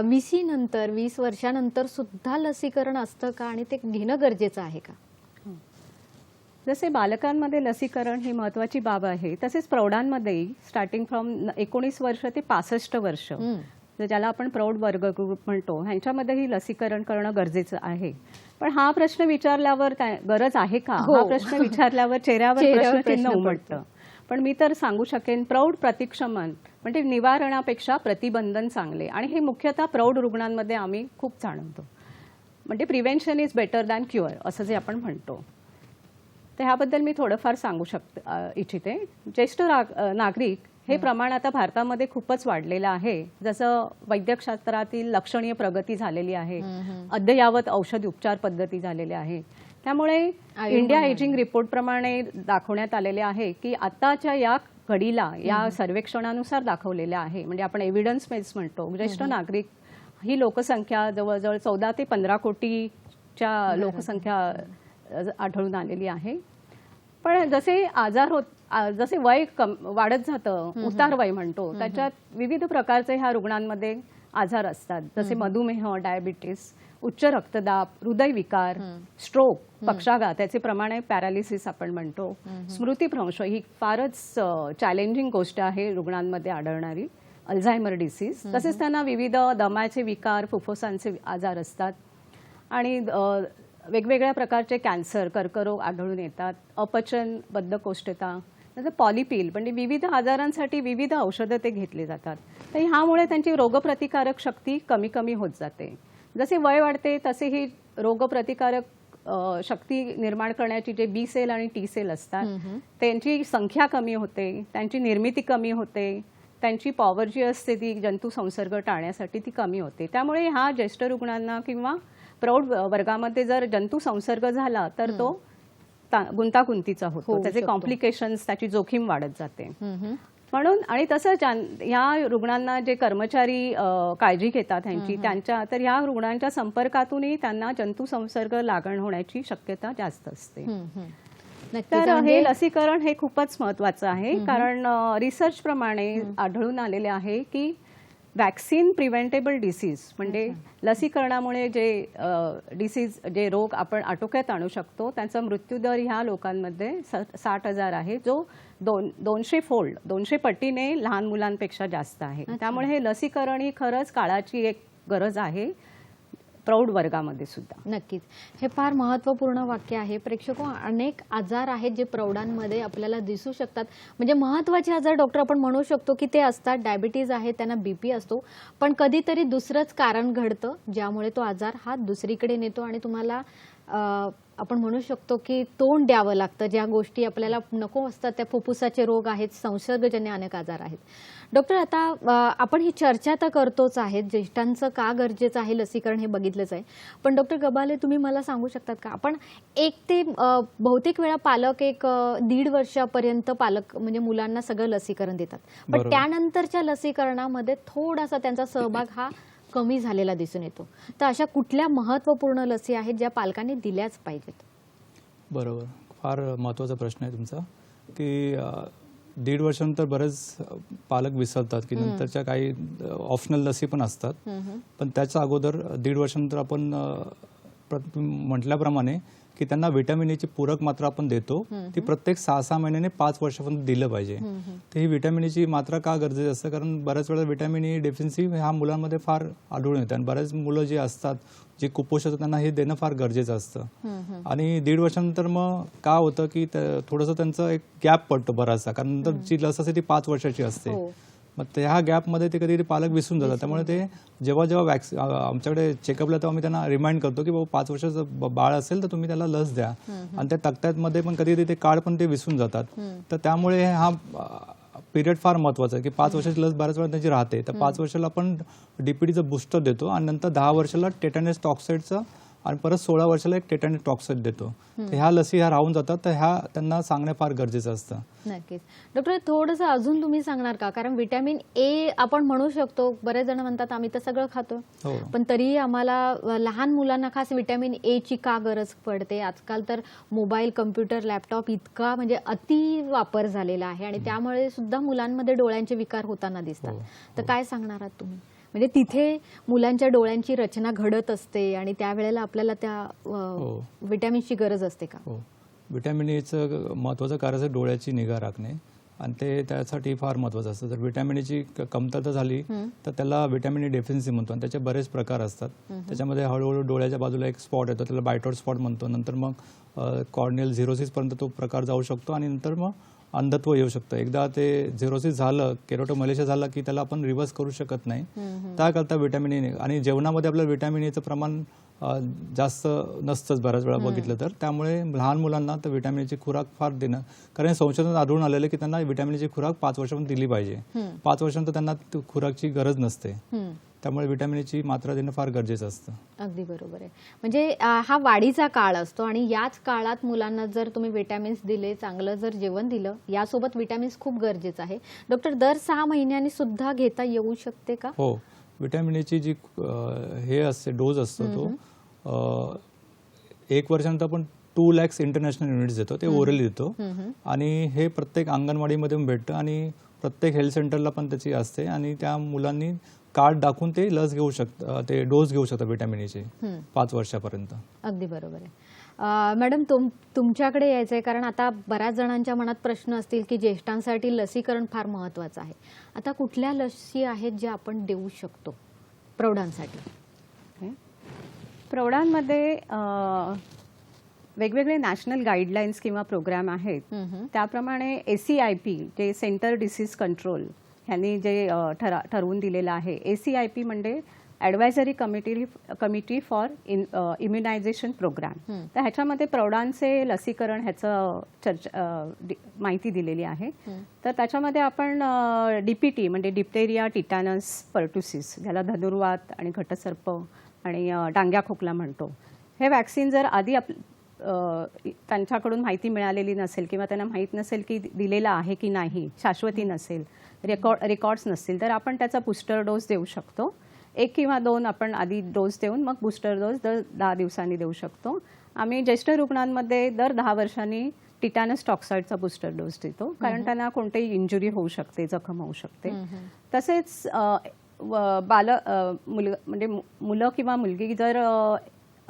20 नंतर, 20 वर्षानंतर सुद्धा लसीकरण असतं का, आणि ते घेणं गरजेचं आहे का? जसे बालकांमध्ये लसीकरण ही महत्त्वाची बाब आहे, तसेच प्रौढांमध्येही स्टार्टिंग फ्रॉम 19 वर्ष ते 65 वर्ष, ज्याला आपण प्रौढ वर्ग ग्रुप म्हणतो, ह्यांच्यामध्येही लसीकरण करणं गरजेचं आहे. पण हा प्रश्न विचारल्यावर गरज आहे का, हा प्रश्न विचारल्यावर चेहऱ्यावर प्रश्नचिन्ह उमटतं. पण मी तर सांगू शकेन, प्रौढ प्रतिक्षमन म्हणजे निवारणापेक्षा प्रतिबंधन चांगले, आणि हे मुख्यतः प्रौढ रुग्णांमध्ये आम्ही खूप जाणवतो. म्हणजे prevention is better than cure असं जे आपण म्हणतो. तर ह्याबद्दल मी थोडंफार सांगू इच्छिते. ज्येष्ठ नागरिक हे प्रमाण आता भारतामध्ये खूपच वाढलेलं आहे. जसं वैद्यकशास्त्रातील लक्षणीय प्रगती झालेली आहे, अद्ययावत औषध उपचार पद्धती झालेल्या आहे. त्यामुळे इंडिया एजिंग रिपोर्ट प्रमाणे दाखवण्यात आलेले आहे की आताच्या या घडीला, या सर्वेक्षणानुसार दाखवलेल्या आहे, म्हणजे आपण एव्हिडन्स बेस म्हणतो, ज्येष्ठ नागरिक ही लोकसंख्या जवळजवळ 14 ते 15 कोटीच्या लोकसंख्या आढळून आलेली आहे. पण जसे आजार जसे वय वाढत जातं, उतार वय म्हणतो, त्याच्यात विविध प्रकारचे ह्या रुग्णांमध्ये आजार असतात. जसे मधुमेह, डायबिटीस, उच्च रक्तदाब, हृदयविकार, स्ट्रोक, पक्षाघात, त्याचे प्रमाण आहे पॅरालिसिस आपण म्हणतो, स्मृतिभ्रंश, ही फारच चॅलेंजिंग गोष्ट आहे रुग्णांमध्ये आढळणारी, अल्झायमर डिसीज. तसेच त्यांना विविध दमाचे विकार, फुफ्फुसांचे आजार असतात आणि वेगवेगळ्या प्रकारचे कॅन्सर, कर्करोग आढळून येतात, अपचन, बद्धकोष्ठता, नंतर पॉलिपिल, म्हणजे विविध आजारांसाठी विविध औषधं ते घेतली जातात. तर ह्यामुळे त्यांची रोगप्रतिकारक शक्ती कमी कमी होत जाते. जसे वय वाढते तसे ही रोगप्रतिकारक शक्ती निर्माण करण्याची जे बी सेल आणि टी सेल असतात त्यांची संख्या कमी होते, त्यांची निर्मिती कमी होते, त्यांची पॉवर जी असते ती जंतू संसर्ग टाळण्यासाठी ती कमी होते. त्यामुळे ह्या ज्येष्ठ रुग्णांना किंवा प्रौढ वर्गामध्ये जर जंतू संसर्ग झाला तर तो गुंतागुंतीचा होतो, त्याचे कॉम्प्लिकेशन्स, त्याची जोखीम वाढत जाते. म्हणून आणि तसंच ह्या रुग्णांना जे कर्मचारी काळजी घेतात त्यांच्या तर ह्या रुग्णांच्या संपर्कातूनही त्यांना जंतू संसर्ग लागण होण्याची शक्यता जास्त असते. तर हे लसीकरण हे खूपच महत्त्वाचं आहे, कारण रिसर्च प्रमाणे आढळून आलेले आहे की वॅक्सिन प्रिव्हेंटेबल डिसीज म्हणजे लसीकरणामुळे जे डिसीज, जे रोग आपण आटोक्यात आणू शकतो, त्यांचा मृत्यूदर ह्या लोकांमध्ये 60,000 आहे, जो 200 पटीने लहान मुलांपेक्षा जास्त आहे. त्यामुळे हे लसीकरण ही खरंच काळाची एक गरज आहे प्रौढ वर्गामध्ये सुद्धा. नक्कीच, हे फार महत्त्वपूर्ण वाक्य आहे. प्रेक्षको, अनेक आजार आहेत जे प्रौढांमध्ये आपल्याला दिसू शकतात. म्हणजे महत्त्वाचे आजार डॉक्टर आपण म्हणू शकतो की ते असतात. डायबिटीज आहे, त्यांना बीपी असतो, पण कधीतरी दुसरंच कारण घडतं ज्यामुळे तो आजार हा दुसरीकडे नेतो आणि तुम्हाला आपण म्हणू शकतो की तोंड द्यावं लागतं. ज्या गोष्टी आपल्याला नको असतात, त्या फुफ्फुसाचे रोग आहेत, संसर्गजन्य अनेक आजार आहेत. डॉक्टर, आता आपण ही चर्चा तर करतोच आहेत, ज्येष्ठांचं का गरजेचं आहे लसीकरण हे बघितलंच आहे. पण डॉक्टर गबाले, तुम्ही मला सांगू शकतात का, आपण एक ते बहुतेक वेळा पालक 1.5 वर्षापर्यंत पालक म्हणजे मुलांना सगळं लसीकरण देतात, पण त्यानंतरच्या लसीकरणामध्ये थोडासा त्यांचा सहभाग हा कमी झालेला दिसून येतो. तर अशा कुठल्या महत्त्वपूर्ण लसी आहेत ज्या पालकांनी दिल्याच पाहिजेत? बरोबर, फार महत्त्वाचा प्रश्न आहे तुमचा की 1.5 वर्षानंतर बरेच पालक विसरतात की नंतरच्या काही ऑप्शनल लसी पण असतात, पण त्याच्या अगोदर 1.5 वर्षानंतर आपण म्हटल्याप्रमाणे की त्यांना व्हिटॅमिन ईची पूरक मात्रा आपण देतो, ती प्रत्येक 6-6 महिन्याने 5 वर्षापर्यंत दिलं पाहिजे. तर ही व्हिटॅमिन ईची मात्रा का गरजेची असते, कारण बऱ्याच वेळा व्हिटॅमिन ई डेफिशियन्सी ह्या मुलांमध्ये फार आढळून येते आणि बरेच मुलं जी असतात जे कुपोषित त्यांना हे देणं फार गरजेचं असतं. आणि 1.5 वर्षानंतर मग का होतं की थोडंसं त्यांचं एक गॅप पडतो बराचसा, कारण नंतर जी लस असते ती 5 वर्षाची असते. मग त्या गॅपमध्ये ते कधी पालक विसरून जातात. त्यामुळे ते जेव्हा आमच्याकडे चेकअपला तेव्हा आम्ही त्यांना रिमाइंड करतो की बाबा 5 वर्षाचं बाळ असेल तर तुम्ही त्याला लस द्या, आणि त्या तक्त्यामध्ये पण कधी ते कार्ड पण ते विसरून जातात. तर त्यामुळे हा पिरियड फार महत्त्वाचा आहे की 5 वर्षाची लस बऱ्याच वेळा त्यांची राहते. तर 5 वर्षाला आपण डीपीटीचं बूस्टर देतो आणि नंतर 10 वर्षाला टेटॅनस टॉक्साइडचं आणि परत 16 वर्षाला एक टेटॅनस टॉक्साइड देतो. तर ह्या लसी ह्या राहून जातात, तर ह्या त्यांना सांगणं फार गरजेचं असतं. नक्कीच. डॉक्टर, थोडंसं अजून तुम्ही सांगणार का, कारण व्हिटॅमिन ए आपण म्हणू शकतो, बरेच जण म्हणतात आम्ही तर सगळं खातो, पण तरीही आम्हाला लहान मुलांना खास व्हिटॅमिन ए ची का गरज पडते? आजकाल तर मोबाईल, कम्प्युटर, लॅपटॉप इतका म्हणजे अति वापर झालेला आहे आणि त्यामुळे सुद्धा मुलांमध्ये डोळ्यांचे विकार होताना दिसतात. तर काय सांगणार आहात तुम्ही? म्हणजे तिथे मुलांच्या डोळ्यांची रचना घडत असते आणि त्यावेळेला आपल्याला त्या व्हिटॅमिनची गरज असते का? व्हिटॅमिन एचं महत्त्वाचं कार्य आहे डोळ्याची निगा राखणे, आणि ते त्यासाठी फार महत्त्वाचं असतं. जर व्हिटॅमिन एची कमतरता झाली तर त्याला व्हिटॅमिन ए डेफिशियन्सी म्हणतो, आणि त्याचे बरेच प्रकार असतात. त्याच्यामध्ये हळूहळू डोळ्याच्या बाजूला एक स्पॉट येतो, त्याला बायटॉट स्पॉट म्हणतो. नंतर मग कॉर्नियल झिरोसिसपर्यंत तो प्रकार जाऊ शकतो आणि नंतर मग अंधत्व येऊ शकतं. एकदा ते झिरोसिस झालं, केरोटोमलेशिया झाला की त्याला आपण रिव्हर्स करू शकत नाही. त्याकरता व्हिटॅमिन ए, आणि जेवणामध्ये आपलं व्हिटॅमिन एचं प्रमाण जास्त नसतंच बऱ्याच वेळा बघितलं तर. त्यामुळे लहान मुलांना तर व्हिटॅमिन एची खुराक फार देणं, कारण संशोधनात आढळून आलेलं की त्यांना व्हिटॅमिन एची खुराक 5 वर्षापर्यंत दिली पाहिजे. 5 वर्षानंतर त्यांना खुराकची गरज नसते. त्यामुळे व्हिटॅमिन एची मात्रा देणं फार गरजेचं असतं. अगदी बरोबर आहे. म्हणजे हा वाढीचा काळ असतो आणि याच काळात मुलांना जर तुम्ही व्हिटॅमिन्स दिले, चांगलं जर जेवण दिलं, यासोबत व्हिटॅमिन्स खूप गरजेचं आहे. डॉक्टर, दर 6 महिन्यांनी सुद्धा घेता येऊ शकते का? हो, व्हिटॅमिन एची जी हे असते डोज असतो तो 1 वर्षानंतर आपण 2 lakhs इंटरनॅशनल युनिट्स देतो, ते ओरली देतो आणि हे प्रत्येक अंगणवाडीमध्ये भेटतं आणि प्रत्येक हेल्थ सेंटरला पण त्याची असते आणि त्या मुलांनी कार्ड दाखवून ते लस घेऊ शकतात, ते डोस घेऊ शकतात व्हिटॅमिन ईचे 5 वर्षापर्यंत. अगदी बरोबर आहे. मॅडम तुमच्याकडे यायचं आहे, कारण आता बऱ्याच जणांच्या मनात प्रश्न असतील की ज्येष्ठांसाठी लसीकरण फार महत्त्वाचं आहे. आता कुठल्या लसी आहेत ज्या आपण देऊ शकतो प्रौढांसाठी? प्रौढांमध्ये वेगवेगळे नॅशनल गाईडलाईन्स किंवा प्रोग्राम आहेत. त्याप्रमाणे ACIP जे सेंटर डिसीज कंट्रोल ह्यांनी जे ठरवून दिलेलं आहे, ACIP म्हणजे advisory committee for immunisation programme. तर ह्याच्यामध्ये प्रौढांचे लसीकरण ह्याचं माहिती दिलेली आहे. तर त्याच्यामध्ये आपण DPT म्हणजे डिप्टेरिया, टिटॅनस, पर्टुसिस, ज्याला धनुर्वात आणि घटसर्प आणि डांग्या खोकला म्हणतो, हे वॅक्सिन जर आधी त्यांच्याकडून माहिती मिळालेली नसेल किंवा त्यांना माहीत नसेल की दिलेला आहे की नाही, शाश्वती नसेल, रेकॉर्ड्स नसतील, तर आपण त्याचा बूस्टर डोस देऊ शकतो. 1 किंवा 2 आपण आधी डोस देऊन मग बूस्टर डोस दर 10 दिवसांनी देऊ शकतो. आम्ही ज्येष्ठ रुग्णांमध्ये दर 10 वर्षांनी टिटॅनस टॉक्साइडचा बूस्टर डोस देतो, कारण त्यांना कोणतेही इंजुरी होऊ शकते, जखम होऊ शकते. तसेच म्हणजे मुलं किंवा मुलगी जर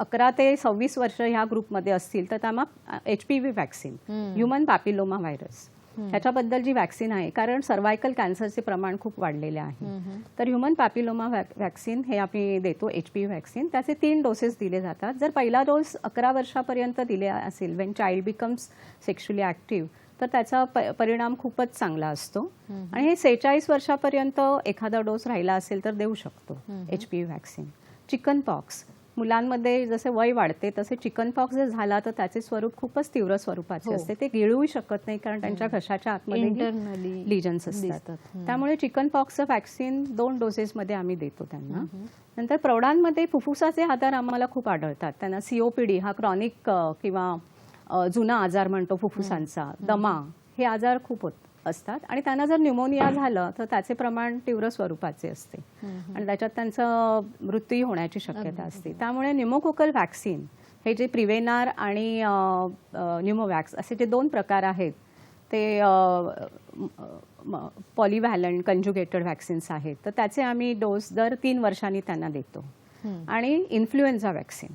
11 ते 26 वर्ष ह्या ग्रुपमध्ये असतील तर त्यांना HPV vaccine, human papilloma virus, ह्याच्याबद्दल जी वॅक्सिन आहे, कारण सर्वायकल कॅन्सरचे प्रमाण खूप वाढलेले आहे, तर ह्युमन पॅपिलोमा वॅक्सिन हे आम्ही देतो, HPV वॅक्सिन. त्याचे 3 डोसेस दिले जातात. जर पहिला डोस 11 वर्षापर्यंत दिले असेल, Wien child becomes sexually active, तर त्याचा परिणाम खूपच चांगला असतो. आणि हे 46 वर्षापर्यंत एखादा डोस राहिला असेल तर देऊ शकतो HPV वॅक्सिन. चिकन पॉक्स, मुलांमध्ये जसे वय वाढते तसे चिकन पॉक्स जर झाला तर त्याचे स्वरूप खूपच तीव्र स्वरूपाचे असते, ते गिळूही शकत नाही कारण त्यांच्या घशाच्या आतमध्ये लिजन्स असतात. त्यामुळे चिकन पॉक्सचं वॅक्सिन 2 डोसेसमध्ये आम्ही देतो त्यांना. नंतर प्रौढांमध्ये फुफ्फुसाचे आजार आम्हाला खूप आढळतात. त्यांना COPD हा क्रॉनिक किंवा जुना आजार म्हणतो फुफ्फुसांचा, दमा, हे आजार खूप असतात आणि त्यांना जर न्यूमोनिया झालं तर त्याचे प्रमाण तीव्र स्वरूपाचे असते आणि त्याच्यात त्यांचं मृत्यूही होण्याची शक्यता असते. त्यामुळे न्यूमोकोकल वॅक्सिन हे जे प्रिव्हेनार आणि न्यूमोवॅक्स असे जे 2 प्रकार आहेत, ते पॉलिव्हॅलंट कंजुगेटेड वॅक्सिन्स आहेत, तर त्याचे आम्ही डोस दर 3 वर्षांनी त्यांना देतो. आणि इन्फ्लुएन्झा वॅक्सिन,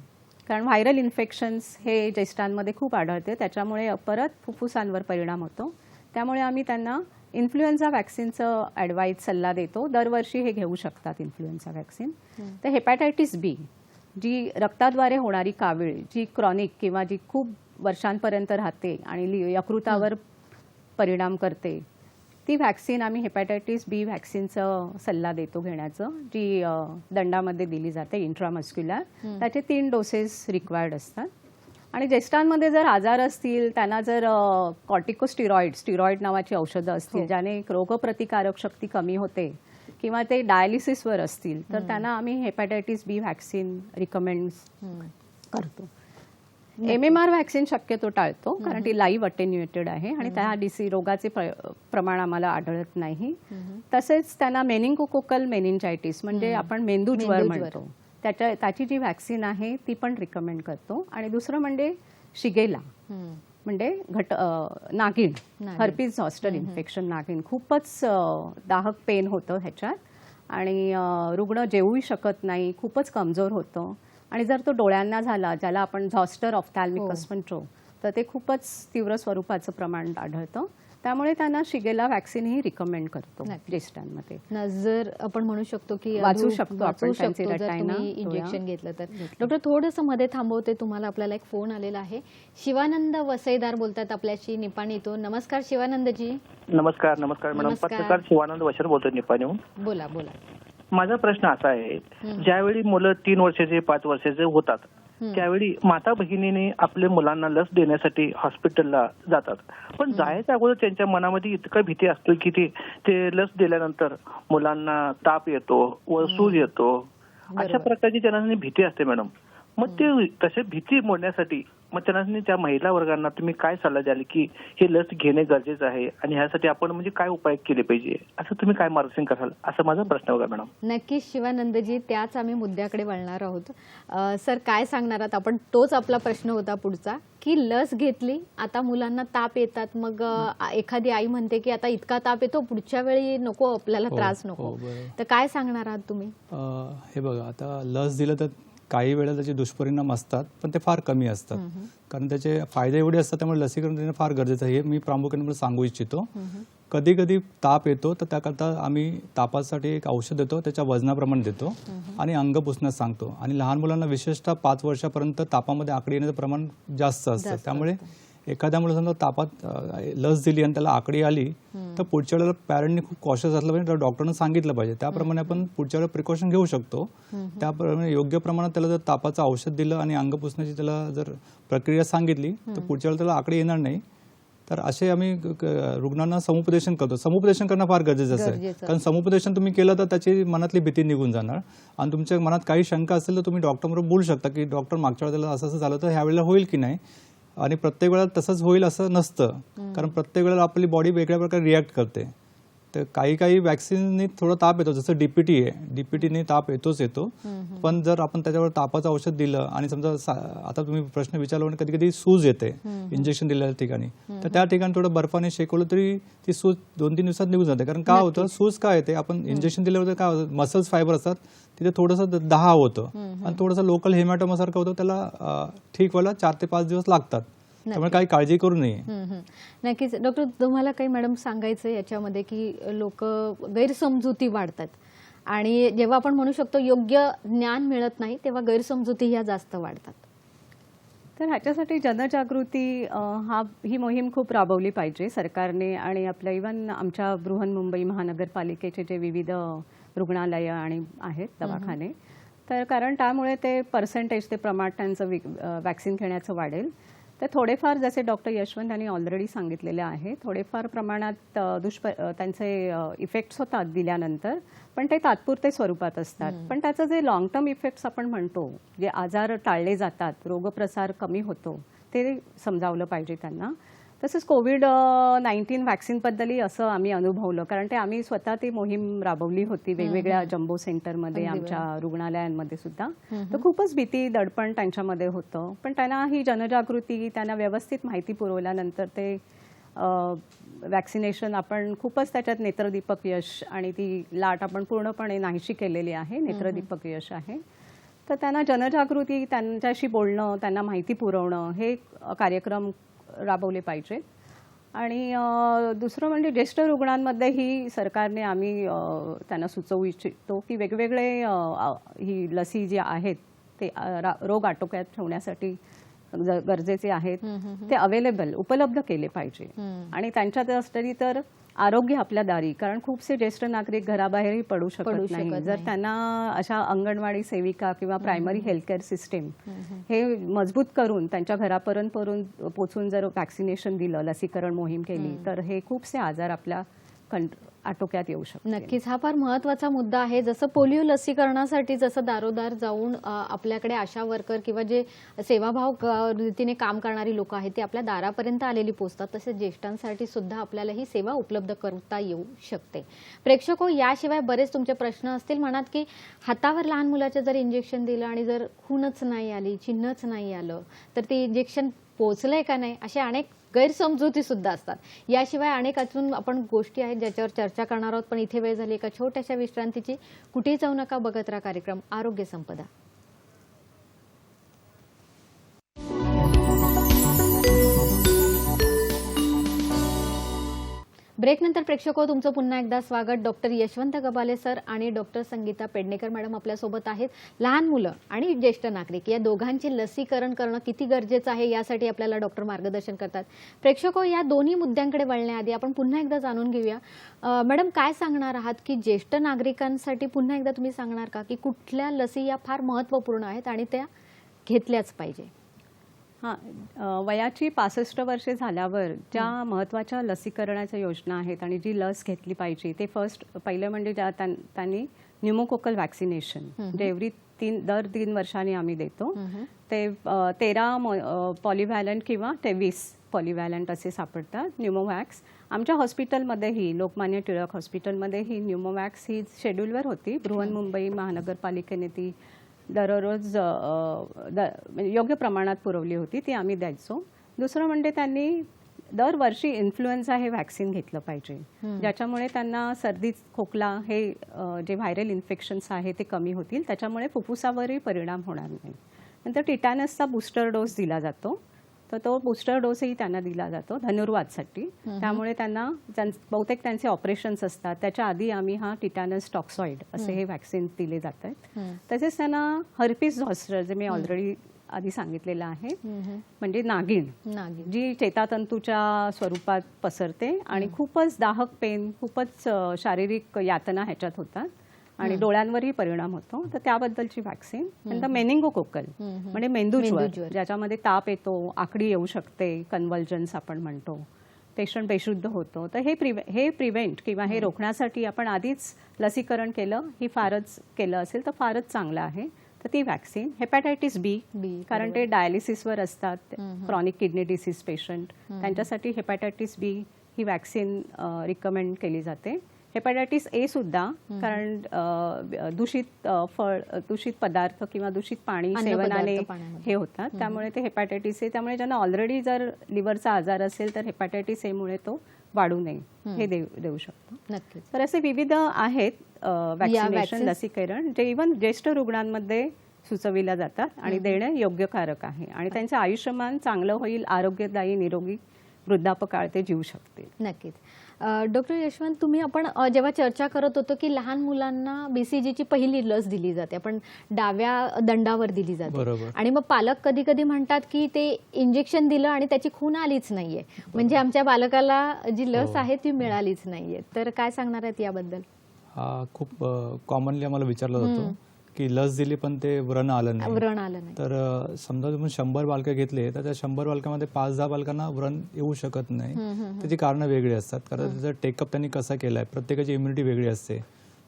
कारण व्हायरल इन्फेक्शन्स हे ज्येष्ठांमध्ये खूप आढळते, त्याच्यामुळे परत फुफ्फुसांवर परिणाम होतो. त्यामुळे आम्ही त्यांना इन्फ्लुएन्झा वॅक्सिनचं ॲडवाईस सल्ला देतो. दरवर्षी हे घेऊ शकतात इन्फ्लुएन्झा वॅक्सिन. तर हेपॅटायटिस B, जी रक्ताद्वारे होणारी कावीळ, जी क्रॉनिक किंवा जी खूप वर्षांपर्यंत राहते आणि यकृतावर परिणाम करते, ती वॅक्सिन आम्ही हेपॅटायटिस B वॅक्सिनचं सल्ला देतो घेण्याचं, जी दंडामध्ये दिली जाते इंट्रामस्क्युलर. त्याचे 3 डोसेस रिक्वायर्ड असतात. आणि ज्येष्ठांमध्ये जर आजार असतील, त्यांना जर स्टिरॉइड नावाची औषधं असतील ज्याने रोगप्रतिकारक शक्ती कमी होते किंवा ते डायलिसिसवर असतील, तर त्यांना आम्ही हेपॅटायटिस B वॅक्सिन रिकमेंड करतो. MMR वॅक्सिन शक्यतो टाळतो, कारण ती लाईव्ह अटेन्युएटेड आहे आणि त्या रोगाचे प्रमाण आम्हाला आढळत नाही. तसेच त्यांना मेनिंगोकोकल मेनिंजायटिस म्हणजे आपण मेंदूज्वर म्हणतो, त्याची जी वॅक्सिन आहे ती पण रिकमेंड करतो. आणि दुसरं म्हणजे शिगेला म्हणजे नागिण, हर्पीज झॉस्टर इन्फेक्शन, नागिण, खूपच दाहक पेन होतं ह्याच्यात आणि रुग्ण जेवूही शकत नाही, खूपच कमजोर होतं. आणि जर तो डोळ्यांना झाला, ज्याला आपण झॉस्टर ऑफ्थॅल्मिकस म्हणतो, तर ते खूपच तीव्र स्वरूपाचं प्रमाण आढळतं. त्यामुळे त्यांना शिगेला वॅक्सिन ही रिकमेंड करतो ज्येष्ठांमध्ये. नजर आपण म्हणू शकतो की वाचू शकतो आपण इंजेक्शन घेतलं तर. डॉक्टर, थोडंसं मध्ये थांबवते तुम्हाला, आपल्याला एक फोन आलेला आहे. शिवानंद वसईदार बोलतात आपल्याशी निपाणीतून. नमस्कार शिवानंदजी. नमस्कार. नमस्कार मॅडम, पत्रकार शिवानंद वशर बोलतोय निपाणीहून. बोला बोला. माझा प्रश्न असा आहे, ज्यावेळी मुलं 3 वर्षाचे 5 वर्षाचे होतात त्यावेळी माता भगिनीने आपल्या मुलांना लस देण्यासाठी हॉस्पिटलला जातात, पण जायच्या अगोदर त्यांच्या मनामध्ये इतका भीती असतो की ते लस दिल्यानंतर मुलांना ताप येतो व सूज येतो, अशा प्रकारची त्यांना भीती असते मॅडम. मग ते तसे भीती मोडण्यासाठी मग त्यांना त्या महिला वर्गांना तुम्ही काय सल्ला द्याल की हे लस घेणे गरजेचं आहे आणि ह्यासाठी आपण म्हणजे काय उपाय केले पाहिजे, असं तुम्ही काय मार्गदर्शन कराल, असा माझा प्रश्न होता मॅडम. नक्कीच शिवानंदजी, त्याच आम्ही मुद्द्याकडे वळणार आहोत. सर काय सांगणार आहात आपण? तोच आपला प्रश्न होता पुढचा, की लस घेतली, आता मुलांना ताप येतात, मग एखादी आई म्हणते की आता इतका ताप येतो, पुढच्या वेळी नको आपल्याला त्रास नको, बरोबर. तर काय सांगणार आहात तुम्ही? हे बघा, आता लस दिलं तर काही वेळेला त्याचे दुष्परिणाम असतात, पण ते फार कमी असतात. कारण त्याचे फायदे एवढे असतात, त्यामुळे लसीकरण देणं फार गरजेचं आहे, हे मी प्रामुख्याने सांगू इच्छितो. कधी कधी ताप येतो, तर त्याकरता आम्ही तापासाठी एक औषध देतो, त्याच्या वजनाप्रमाणे देतो आणि अंग पुसण्यास सांगतो. आणि लहान मुलांना विशेषतः 5 वर्षापर्यंत तापामध्ये आकडी येण्याचं प्रमाण जास्त असतं. त्यामुळे एखाद्या मुलं समजा तापात लस दिली आणि त्याला आकडी आली, तर पुढच्या वेळेला पॅरेंटनी खूप कॉशियस असलं पाहिजे, डॉक्टरनं सांगितलं पाहिजे. त्याप्रमाणे आपण पुढच्या वेळेला प्रिकॉशन घेऊ शकतो. त्याप्रमाणे योग्य प्रमाणात त्याला जर तापाचं औषध दिलं आणि अंग पुसण्याची त्याला जर प्रक्रिया सांगितली, तर पुढच्या वेळेला त्याला आकडी येणार नाही. तर असे आम्ही रुग्णांना समुपदेशन करतो. समुपदेशन करणं फार गरजेचं आहे, कारण समुपदेशन तुम्ही केलं तर त्याची मनातली भीती निघून जाणार. आणि तुमच्या मनात काही शंका असेल तर तुम्ही डॉक्टरबरोबर बोलू शकता की डॉक्टर मागच्या वेळेला असं झालं तर ह्या वेळेला होईल की नाही. आणि प्रत्येक वेळेला तसंच होईल असं नसतं, कारण प्रत्येक वेळेला आपली बॉडी वेगळ्या प्रकारे रिॲक्ट करते. तर काही वॅक्सिननी थोडा ताप येतो, जसं डीपीटी आहे, डीपीटीने ताप येतो. पण जर आपण त्याच्यावर तापाचं औषध दिलं आणि समजा आता तुम्ही प्रश्न विचारला, कधी कधी सूज येते इंजेक्शन दिलेल्या ठिकाणी, तर त्या ठिकाणी थोडं बर्फाने शेकवलं तरी ती सूज 2-3 दिवसात निघून जाते. कारण काय होतं, सूज काय येते, आपण इंजेक्शन दिल्यावर काय होतं, मसल्स फायबर असतात तिथे थोडंसं दाह होतं आणि थोडंसं लोकल हेमॅटोमासारखं होतं, त्याला ठीक व्हायला 4 ते 5 दिवस लागतात. त्यामुळे काही काळजी करू नये. नक्कीच. डॉक्टर, तुम्हाला काही मॅडम सांगायचं याच्यामध्ये की लोक गैरसमजुती वाढतात आणि जेव्हा आपण म्हणू शकतो योग्य ज्ञान मिळत नाही, तेव्हा गैरसमजुती ह्या जास्त वाढतात. तर ह्याच्यासाठी जनजागृती ही मोहीम खूप राबवली पाहिजे सरकारने. आणि आपल्या इव्हन आमच्या बृहन्मुंबई महानगरपालिकेचे जे विविध रुग्णालयं आणि आहेत दवाखाने, तर कारण त्यामुळे ते पर्सेंटेज, ते प्रमाण त्यांचं वॅक्सिन घेण्याचं वाढेल. तर थोडेफार, जसे डॉक्टर यशवंत यांनी ऑलरेडी सांगितलेले आहे, थोडेफार प्रमाणात त्यांचे इफेक्ट्स होतात दिल्यानंतर, पण ते तात्पुरते स्वरूपात असतात. पण त्याचं जे लॉंग टर्म इफेक्ट्स आपण म्हणतो, जे आजार टाळले जातात, रोगप्रसार कमी होतो, ते समजावलं पाहिजे त्यांना. तसंच कोविड-19 व्हॅक्सिनबद्दलही असं आम्ही अनुभवलं, कारण ते आम्ही स्वतः ती मोहीम राबवली होती वेगवेगळ्या जम्बो सेंटरमध्ये, आमच्या रुग्णालयांमध्ये सुद्धा. तर खूपच भीती, दडपण त्यांच्यामध्ये होतं. पण त्यांना ही जनजागृती, त्यांना व्यवस्थित माहिती पुरवल्यानंतर ते वॅक्सिनेशन आपण खूपच त्याच्यात नेत्रदीपक यश आणि ती लाट आपण पूर्णपणे नाहीशी केलेली आहे, नेत्रदीपक यश आहे. तर त्यांना जनजागृती, त्यांच्याशी बोलणं, त्यांना माहिती पुरवणं, हे कार्यक्रम राबवले पाहिजेत. आणि दुसरं म्हणजे ज्येष्ठ रुग्णांमध्येही सरकारने आम्ही त्यांना सुचवू इच्छितो की वेगवेगळे ही लसी जी आहेत ते रोग आटोक्यात ठेवण्यासाठी गरजेचे आहेत, ते अवेलेबल, उपलब्ध केले पाहिजे. आणि त्यांच्यात असतरी तर आरोग्य आपल्या दारी, कारण खूपसे ज्येष्ठ नागरिक घराबाहेरही पडू शकत नाही. जर त्यांना अशा अंगणवाडी सेविका किंवा प्रायमरी हेल्थकेअर सिस्टीम हे मजबूत करून त्यांच्या घरापर्यंत पोचून जर वॅक्सिनेशन दिलं, लसीकरण मोहीम केली, तर हे खूपसे आजार आपल्या आटोक्यात येऊ शकतो. नक्कीच, हा फार महत्त्वाचा मुद्दा आहे. जसं पोलिओ लसीकरणासाठी जसं दारोदार जाऊन आपल्याकडे आशा वर्कर किंवा जे सेवाभाव रीतीने काम करणारी लोक आहेत ते आपल्या दारापर्यंत आलेली पोहोचतात, तसेच ज्येष्ठांसाठी सुद्धा आपल्याला ही सेवा उपलब्ध करता येऊ शकते. प्रेक्षको, याशिवाय बरेच तुमचे प्रश्न असतील मनात की हातावर लहान मुलाचं जर इंजेक्शन दिलं आणि जर खूनच नाही आली, चिन्हच नाही आलं, तर ते इंजेक्शन पोहोचलंय का नाही, असे अनेक गैरसमजुती सुद्धा असतात. याशिवाय अनेक अजून आपण गोष्टी आहेत ज्याच्यावर चर्चा करणार आहोत, पण इथे वेळ झाली एका छोट्याशा विश्रांतीची. कुठेही जाऊ नका, बघत राहा कार्यक्रम आरोग्य संपदा. ब्रेकनंतर प्रेक्षको, तुमचं पुन्हा एकदा स्वागत. डॉक्टर यशवंत गबाले सर आणि डॉक्टर संगीता पेडणेकर मॅडम आपल्यासोबत आहेत. लहान मुलं आणि ज्येष्ठ नागरिक या दोघांचे लसीकरण करणं किती गरजेचं आहे यासाठी आपल्याला डॉक्टर मार्गदर्शन करतात. प्रेक्षको, या दोन्ही मुद्द्यांकडे वळण्याआधी आपण पुन्हा एकदा जाणून घेऊया. मॅडम, काय सांगणार आहात की ज्येष्ठ नागरिकांसाठी पुन्हा एकदा तुम्ही सांगणार का की कुठल्या लसी या फार महत्त्वपूर्ण आहेत आणि त्या घेतल्याच पाहिजे? वयाची 65 वर्षे झाल्यावर ज्या महत्त्वाच्या लसीकरणाच्या योजना आहेत आणि जी लस घेतली पाहिजे, ते पहिलं म्हणजे त्यांनी न्यूमोकोकल वॅक्सिनेशन जे दर 3 वर्षांनी आम्ही देतो. ते 13 पॉलिव्हॅलंट किंवा 23 पॉलिव्हॅलंट असे सापडतात न्यूमोवॅक्स. आमच्या हॉस्पिटलमध्येही, लोकमान्य टिळक हॉस्पिटलमध्येही न्यूमोवॅक्स ही शेड्यूलवर होती. बृहन्मुंबई महानगरपालिकेने ती दररोज योग्य प्रमाणात पुरवली होती, ती आम्ही द्यायचो. दुसरं म्हणजे त्यांनी दरवर्षी इन्फ्लुएन्झा हे वॅक्सिन घेतलं पाहिजे, ज्याच्यामुळे त्यांना सर्दी खोकला हे जे व्हायरल इन्फेक्शन्स आहे ते कमी होतील, त्याच्यामुळे फुफ्फुसावरही परिणाम होणार नाही. नंतर टिटॅनसचा बूस्टर डोस दिला जातो, तर तो बूस्टर डोसही त्यांना दिला जातो धनुर्वातसाठी. त्यामुळे त्यांना बहुतेक त्यांचे ऑपरेशन्स असतात त्याच्या आधी आम्ही हा टिटॅनस टॉक्सॉइड असे हे वॅक्सिन दिले जात आहेत. तसेच त्यांना हर्पिस झॉस्टर जे मी ऑलरेडी आधी सांगितलेलं आहे, म्हणजे नागिण जी चेतातंतूच्या स्वरूपात पसरते आणि खूपच दाहक पेन, खूपच शारीरिक यातना ह्याच्यात होतात आणि डोळ्यांवरही परिणाम होतो, तर त्याबद्दलची वॅक्सिन. नंतर मेनिंगोकोकल म्हणजे मेंदूज्वर, ज्याच्यामध्ये ताप येतो, आकडी येऊ शकते, कन्व्हल्जन्स आपण म्हणतो, पेशंट बेशुद्ध होतो. तर हे प्रिव्हेंट किंवा हे रोखण्यासाठी आपण आधीच लसीकरण केलं असेल तर फारच चांगलं आहे. तर ती वॅक्सिन. हेपॅटायटिस बी, कारण ते डायलिसिसवर असतात, क्रॉनिक किडनी डिसीज पेशंट, त्यांच्यासाठी हेपॅटायटिस बी ही वॅक्सिन रिकमेंड केली जाते. हेपॅटायटिस ए सुद्धा, कारण दूषित पदार्थ किंवा दूषित पाणी सेवनाने हे होतात, त्यामुळे ते हेपॅटायटिस ए. त्यामुळे ज्यांना ऑलरेडी जर लिव्हरचा आजार असेल तर हेपॅटायटिस ए मुळे तो वाढू नये हे देऊ शकतो. नक्कीच. तर असे विविध आहेत वॅक्सिनेशन, लसीकरण, जे इव्हन ज्येष्ठ रुग्णांमध्ये सुचविल्या जातात आणि देणे योग्यकारक आहे आणि त्यांचं आयुष्यमान चांगलं होईल, आरोग्यदायी निरोगी वृद्धापकाळ ते जीवू शकतील. नक्कीच. डॉक्टर यशवंत, आपण जेव्हा चर्चा करत होतो की लहान मुलांना BCGची पहिली लस दिली जाते, आपण डाव्या दंडावर दिली जाते, आणि मग पालक कधी कधी म्हणतात की ते इंजेक्शन दिलं आणि त्याची खून आलीच नाहीये, म्हणजे आमच्या बालकाला जी लस आहे ती मिळालीच नाहीये. तर काय सांगणार आहेत याबद्दल? हा खूप कॉमनली आम्हाला विचारला जातो की लस दिली पण ते व्रण आलं नाही. तर समजा तुम्ही 100 बालकं घेतले तर त्या 100 बालकांमध्ये 5-10 बालकांना व्रण येऊ शकत नाही. त्याची कारणं वेगळी असतात, कारण त्याचा टेकअप त्यांनी कसा केलाय, प्रत्येकाची इम्युनिटी वेगळी असते.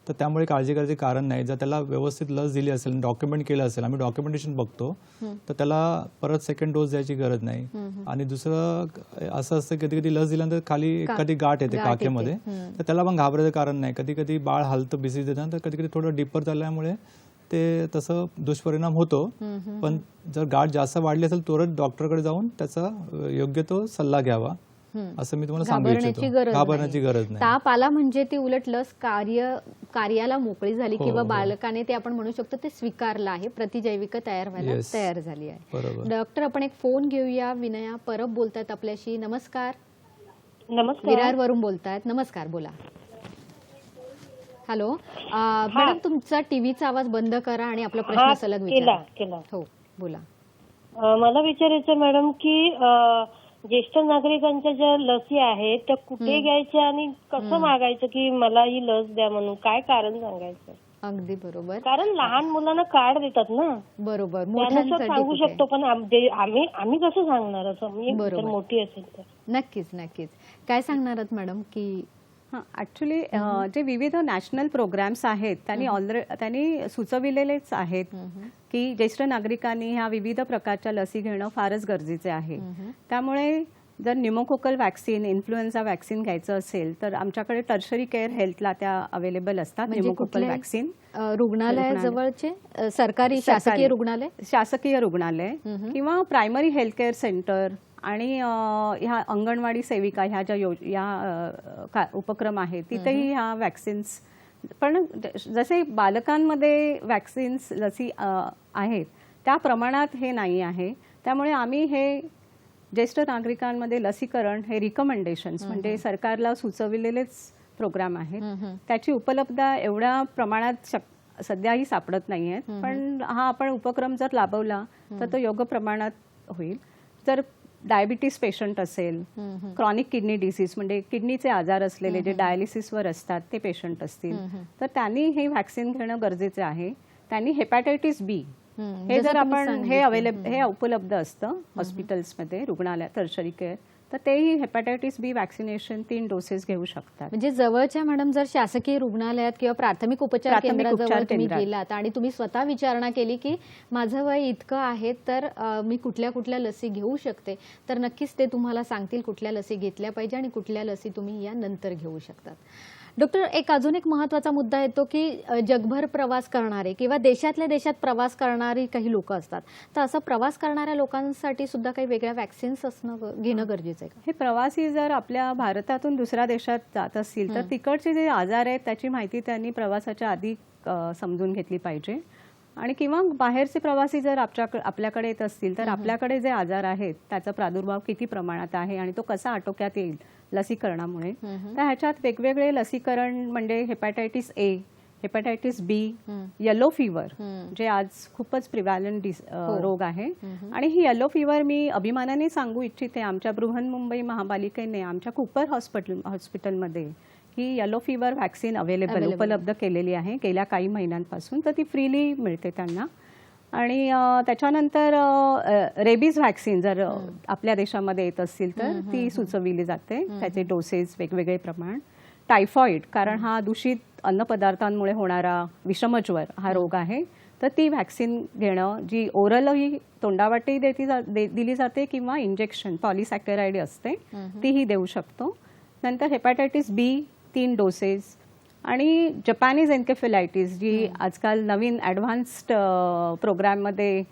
तर त्यामुळे काळजी करायचे कारण नाही. जर त्याला व्यवस्थित लस दिली असेल, डॉक्युमेंट केलं असेल, आम्ही डॉक्युमेंटेशन बघतो, तर त्याला परत सेकंड डोस द्यायची गरज नाही. आणि दुसरं असं असतं कधी कधी लस दिल्यानंतर खाली एखादी गाठ येते काकेमध्ये, तर त्याला पण घाबरायचं कारण नाही. कधी कधी बाळ हलतं BCG देताना, तर कधी कधी थोडं डीपर झाल्यामुळे ते तसं दुष्परिणाम होतो. पण जर गाठ जास्त वाढली असेल तरच डॉक्टरकडे जाऊन त्याचा योग्य तो सल्ला घ्यावा, असं मी तुम्हाला सांगू इच्छितो. घाबरण्याची गरज नाही. ताप आला म्हणजे ती उलट लस कार्याला मोकळी झाली किंवा बालकाने ते आपण म्हणू शकतो ते स्वीकारलं आहे, प्रतिजैविक तयार व्हायला तयार झाली आहे. डॉक्टर, आपण एक फोन घेऊया. विनया परब बोलतायत आपल्याशी. नमस्कार. विरारवरून बोलतायत. नमस्कार, बोला. हॅलो मॅडम, तुमचा टीव्हीचा आवाज बंद करा आणि आपला प्रश्न सलग विचारा. हो, बोला. मला विचारायचं मॅडम की ज्येष्ठ नागरिकांच्या ज्या लसी आहेत त्या कुठे घ्यायच्या आणि कसं मागायचं की मला ही लस द्या म्हणून, काय कारण सांगायचं? अगदी बरोबर, कारण लहान मुलांना कार्ड देतात ना. बरोबर, त्यानुसार सांगू शकतो, पण आम्ही कसं सांगणार असं, मी मोठी असेल तर. नक्कीच. काय सांगणार आहात मॅडम की ऍक्च्युली जे विविध नॅशनल प्रोग्राम्स आहेत त्यांनी सुचविलेलेच आहेत की ज्येष्ठ नागरिकांनी ह्या विविध प्रकारच्या लसी घेणं फारच गरजेचे आहे. त्यामुळे जर न्यूमोकोकल वॅक्सिन, इन्फ्लुएन्झा वॅक्सिन घ्यायचं असेल तर आमच्याकडे टर्शरी केअर हेल्थला त्या अवेलेबल असतात. न्यूमोकोकल वॅक्सिन रुग्णालयाजवळचे सरकारी शासकीय रुग्णालय किंवा प्रायमरी हेल्थ केअर सेंटर आणि ह्या अंगणवाडी सेविका ह्या ज्या उपक्रम आहेत तिथेही ह्या वॅक्सिन्स. पण जसे बालकांमध्ये वॅक्सिन्स लसी आहेत त्या प्रमाणात हे नाही आहे. त्यामुळे आम्ही हे ज्येष्ठ नागरिकांमध्ये लसीकरण हे रिकमेंडेशन्स म्हणजे सरकारला सुचविलेलेच प्रोग्राम आहेत, त्याची उपलब्धता एवढ्या प्रमाणात सध्याही सापडत नाही आहेत. पण हा आपण उपक्रम जर राबवला तर तो योग्य प्रमाणात होईल. जर डायबिटीस पेशंट असेल, क्रॉनिक किडनी डिसीज म्हणजे किडनीचे आजार असलेले जे डायलिसिसवर असतात ते पेशंट असतील तर त्यांनी हे व्हॅक्सिन घेणं गरजेचे आहे. त्यांनी हेपॅटायटिस बी हे जर आपण हे उपलब्ध असतं हॉस्पिटल्समध्ये, रुग्णालय, टर्शरी केअर तर तेही हेपॅटायटिस बी वॅक्सिनेशन 3 डोसेस घेऊ शकतात. म्हणजे जवळच्या मॅडम जर शासकीय रुग्णालयात किंवा प्राथमिक उपचार केंद्राजवळ तुम्ही गेलात आणि तुम्ही स्वतः विचारणा केली की माझं वय इतकं आहे तर मी कुठल्या कुठल्या लसी घेऊ शकते, तर नक्कीच ते तुम्हाला सांगतील कुठल्या लसी घेतल्या पाहिजे आणि कुठल्या लसी तुम्ही या नंतर घेऊ शकतात. डॉक्टर, अजून एक महत्त्वाचा मुद्दा येतो की जगभर प्रवास करणारे किंवा देशातल्या देशात प्रवास करणारी काही लोक असतात, तर असं प्रवास करणाऱ्या लोकांसाठी सुद्धा काही वेगळ्या वॅक्सिन्स घेणं गरजेचं आहे का? हे प्रवासी जर आपल्या भारतातून दुसऱ्या देशात जात असतील तर तिकडचे जे आजार आहेत त्याची माहिती त्यांनी प्रवासाच्या आधी समजून घेतली पाहिजे. आणि किंवा बाहेरचे प्रवासी जर आपल्याकडे येत असतील तर आपल्याकडे जे आजार आहेत त्याचा प्रादुर्भाव किती प्रमाणात आहे आणि तो कसा आटोक्यात येईल लसीकरणामुळे, तर ह्याच्यात वेगवेगळे लसीकरण म्हणजे हेपॅटायटिस ए, हेपॅटायटिस बी, येलो फीवर जे आज खूपच प्रिव्हॅलंट रोग आहे. आणि ही येलो फीवर मी अभिमानाने सांगू इच्छिते, आमच्या बृहन्मुंबई महापालिकेने आमच्या कूपर हॉस्पिटलमध्ये ही येलो फीवर व्हॅक्सिन उपलब्ध केलेली आहे गेल्या काही महिन्यांपासून. तर ती फ्रीली मिळते त्यांना. आणि त्याच्यानंतर रेबीज व्हॅक्सिन जर आपल्या देशामध्ये येत असतील तर ती सुचविली जाते, त्याचे डोसेस वेगवेगळे प्रमाण. टायफॉइड, कारण हा दूषित अन्नपदार्थांमुळे होणारा विषमज्वर हा रोग आहे, तर ती व्हॅक्सिन घेणं जी ओरलही तोंडावाटेही दिली जाते किंवा इंजेक्शन पॉलिसॅकराइड असते तीही देऊ शकतो. नंतर हेपॅटायटिस बी 3 डोसेस. आणि जपानीज एन्केफेलायटिस जी आजकाल नवीन ॲडव्हान्स्ड प्रोग्राममध्ये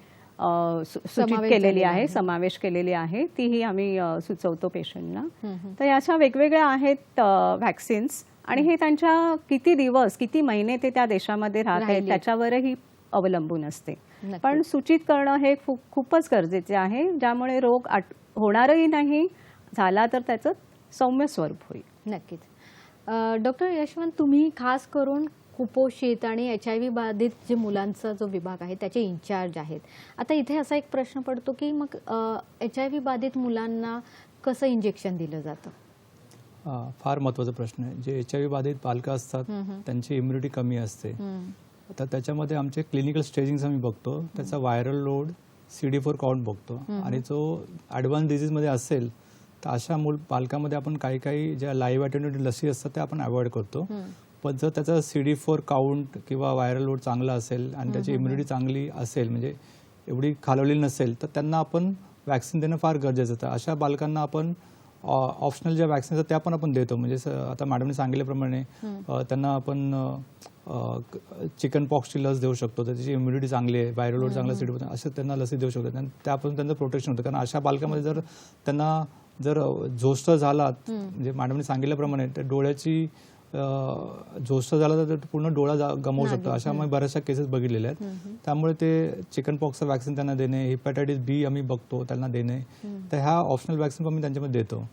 सूचित केलेली आहे, समावेश केलेली आहे, तीही आम्ही सुचवतो पेशंटला. तर अशा वेगवेगळ्या आहेत व्हॅक्सिन्स. आणि हे त्यांच्या किती दिवस किती महिने ते त्या देशामध्ये राहत आहेत त्याच्यावरही अवलंबून असते. पण सूचित करणं हे खूपच गरजेचे आहे, ज्यामुळे रोग होणारही नाही, झाला तर त्याचं सौम्य स्वरूप होईल. नक्कीच. डॉक्टर यशवंत, तुम्ही खास करून कुपोषित आणि HIV बाधित जे मुलांचा जो विभाग आहे त्याचे इन्चार्ज आहेत. आता इथे असा एक प्रश्न पडतो की मग HIV बाधित मुलांना कसं इंजेक्शन दिलं जातं? फार महत्त्वाचा प्रश्न आहे. जे HIV बाधित बालकं असतात त्यांची इम्युनिटी कमी असते, तर त्याच्यामध्ये आमचे क्लिनिकल स्टेजिंग आम्ही बघतो, त्याचा व्हायरल लोड CD4 काउंट बघतो. आणि जो ॲडव्हान्स डिझीजमध्ये असेल तर अशा बालकामध्ये आपण काही ज्या लाईव्ह अटेन्युएटेड लसी असतात त्या आपण अवॉइड करतो. पण जर त्याचा CD4 काउंट किंवा व्हायरल लोड चांगला असेल आणि त्याची इम्युनिटी चांगली असेल, म्हणजे एवढी खालवलेली नसेल, तर त्यांना आपण वॅक्सिन देणं फार गरजेचं आहे. अशा बालकांना आपण ऑप्शनल ज्या वॅक्सिन असतात त्या पण आपण देतो. म्हणजे आता मॅडमने सांगितल्याप्रमाणे त्यांना आपण चिकन पॉक्सची लस देऊ शकतो, तर त्याची इम्युनिटी चांगली आहे, व्हायरल लोड चांगला CD4 असं त्यांना लसी देऊ शकतो. आणि त्यापासून त्यांचं प्रोटेक्शन होतं. कारण अशा बालकामध्ये जर त्यांना झोस्ट झाला, म्हणजे मॅडमने सांगितल्याप्रमाणे तर डोळ्याची झोस्ट झाला तर पूर्ण डोळा गमावू शकतो. अशा आम्ही बऱ्याचशा केसेस बघितलेल्या आहेत. त्यामुळे ते चिकन पॉक्सचं वॅक्सिन त्यांना देणे, हेपॅटायटिस बी आम्ही बघतो त्यांना देणे, तर ह्या ऑप्शनल वॅक्सिन आम्ही त्यांच्यामध्ये देतो.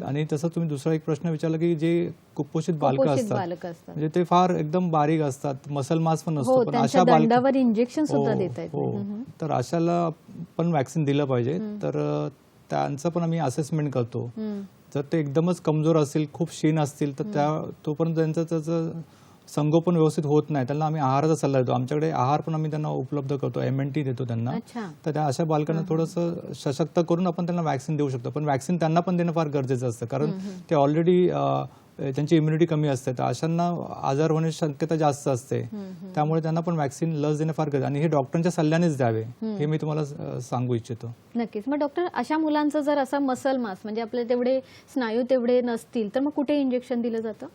आणि तसं तुम्ही दुसरा एक प्रश्न विचारला की जे कुपोषित बालकं असतात म्हणजे ते फार एकदम बारीक असतात, मसल मास पण नसतो, पण अशा बालकांवर इंजेक्शन सुद्धा देतात, तर अशाला पण वॅक्सिन दिलं पाहिजे. तर त्यांचं पण आम्ही असेसमेंट करतो. जर ते एकदमच कमजोर असतील, खूप क्षीण असतील, तर तोपर्यंत त्याचं संगोपन व्यवस्थित होत नाही, त्यांना आम्ही आहाराचा सल्ला देतो. आमच्याकडे आहार पण आम्ही त्यांना उपलब्ध करतो, MNT देतो त्यांना. तर त्या अशा बालकांना थोडंसं सशक्त करून आपण त्यांना वॅक्सिन देऊ शकतो. पण वॅक्सिन त्यांना पण देणं फार गरजेचं असतं, कारण ते ऑलरेडी त्यांची इम्युनिटी कमी असते, तर अशांना आजार होण्याची शक्यता जास्त असते. त्यामुळे त्यांना पण वॅक्सिन लस देणं फार गरजेचं, आणि हे डॉक्टरांच्या सल्ल्यानेच द्यावे हे मी तुम्हाला सांगू इच्छितो. नक्कीच. मग डॉक्टर, अशा मुलांचं जर असा मसल मास म्हणजे आपले तेवढे स्नायू तेवढे नसतील तर मग कुठे इंजेक्शन दिलं जातं?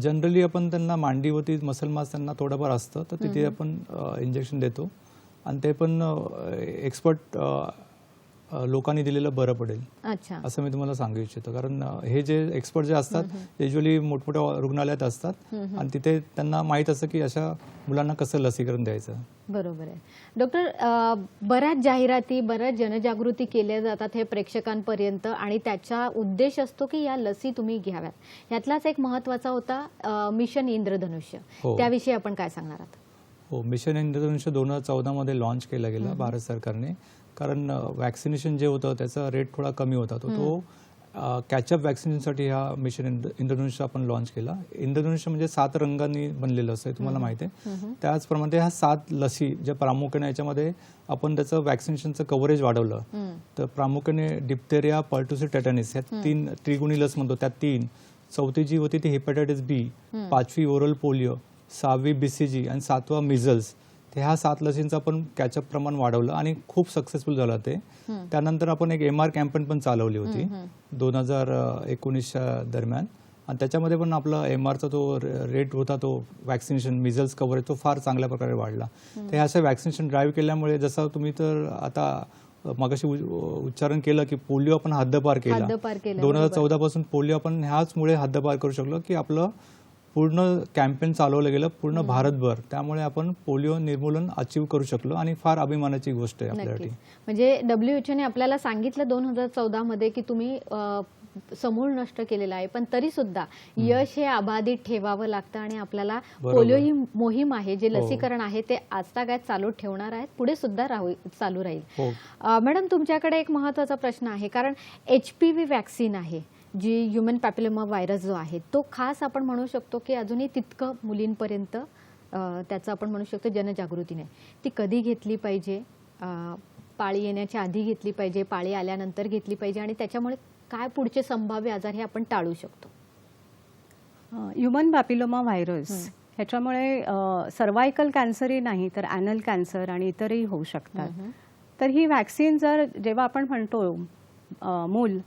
जनरली आपण त्यांना मांडीवरती मसल मास त्यांना थोडंफार असतं, तर तिथे आपण इंजेक्शन देतो. आणि ते पण एक्सपर्ट लोकांनी दिलेलं बरं पडेल असं मी तुम्हाला सांगू इच्छितो. कारण हे जे एक्सपर्ट जे असतात युजली मोठमोठ्या रुग्णालयात असतात आणि तिथे त्यांना माहीत असतं की अशा मुलांना कसं लसीकरण द्यायचं. बरोबर आहे. डॉक्टर, बऱ्याच जाहिराती, बऱ्याच जनजागृती केल्या जातात हे प्रेक्षकांपर्यंत, आणि त्याचा उद्देश असतो की या लसी तुम्ही घ्याव्यात. यातलाच एक महत्त्वाचा होता मिशन इंद्रधनुष्य. त्याविषयी आपण काय सांगणार आहात? हो, मिशन इंद्रधनुष्य 2014 मध्ये लॉन्च केला गेला भारत सरकारने. कारण वॅक्सिनेशन जे होतं त्याचा रेट थोडा कमी होता, तो कॅचअप वॅक्सिनेशनसाठी हा मिशन इंद्रधनुष्य आपण लॉन्च केला. इंद्रधनुष्य म्हणजे 7 रंगांनी बनलेलं असं आहे, तुम्हाला माहिती आहे. त्याचप्रमाणे ह्या 7 लसी ज्या प्रामुख्याने याच्यामध्ये आपण त्याचं वॅक्सिनेशनचं कव्हरेज वाढवलं. तर प्रामुख्याने डिप्थेरिया, पर्टुसिस, टेटॅनिस ह्या 3 त्रिगुणी लस म्हणतो त्या 3. 4थी जी होती ती हेपॅटायटिस बी, 5वी ओरल पोलिओ, 6वी BCG आणि 7वा मिझल्स. ह्या 7 लसींचं आपण कॅचअप प्रमाण वाढवलं आणि खूप सक्सेसफुल झालं ते. त्यानंतर आपण एक MR कॅम्पेन पण चालवली होती 2019च्या दरम्यान, आणि त्याच्यामध्ये पण आपला MRचा तो रेट होता, तो वॅक्सिनेशन मिझल्स कव्हरेज तो फार चांगल्या प्रकारे वाढला. तर हे असं वॅक्सिनेशन ड्राईव्ह केल्यामुळे, जसं तुम्ही तर आता मगाशी उच्चारण केलं की पोलिओ आपण हद्दपार केला. 2014 पासून पोलिओ आपण ह्याचमुळे हद्दपार करू शकलो की आपलं पूर्ण कॅम्पेन चालवलं गेलं पूर्ण भारतभर. त्यामुळे आपण पोलिओ निर्मूलन अचीव करू शकलो आणि फार अभिमानाची गोष्ट आहे आपल्यासाठी. म्हणजे WHO ने आपल्याला सांगितलं 2014 मध्ये की तुम्ही समूळ नष्ट केलेला आहे, पण तरी सुद्धा यश हे अबाधित ठेवावं लागतं आणि आपल्याला पोलिओ ही मोहीम आहे, जे लसीकरण आहे ते आजतागायत चालू ठेवणार आहेत, पुढे सुद्धा चालू राहील. मॅडम, तुमच्याकडे एक महत्त्वाचा प्रश्न आहे, कारण HPV वॅक्सिन आहे जी ह्युमन पॅपिलोमा व्हायरस जो आहे तो खास आपण म्हणू शकतो की अजूनही तितकं मुलींपर्यंत त्याचं आपण म्हणू शकतो जनजागृती नाही. ती कधी घेतली पाहिजे, पाळी येण्याच्या आधी घेतली पाहिजे, पाळी आल्यानंतर घेतली पाहिजे, आणि त्याच्यामुळे काय पुढचे संभाव्य आजार हे आपण टाळू शकतो? ह्युमन पॅपिलोमा व्हायरस ह्याच्यामुळे सर्वायकल कॅन्सरही नाही तर ॲनल कॅन्सर आणि इतरही होऊ शकतात. तर ही वॅक्सिन जर जेव्हा आपण म्हणतो मूल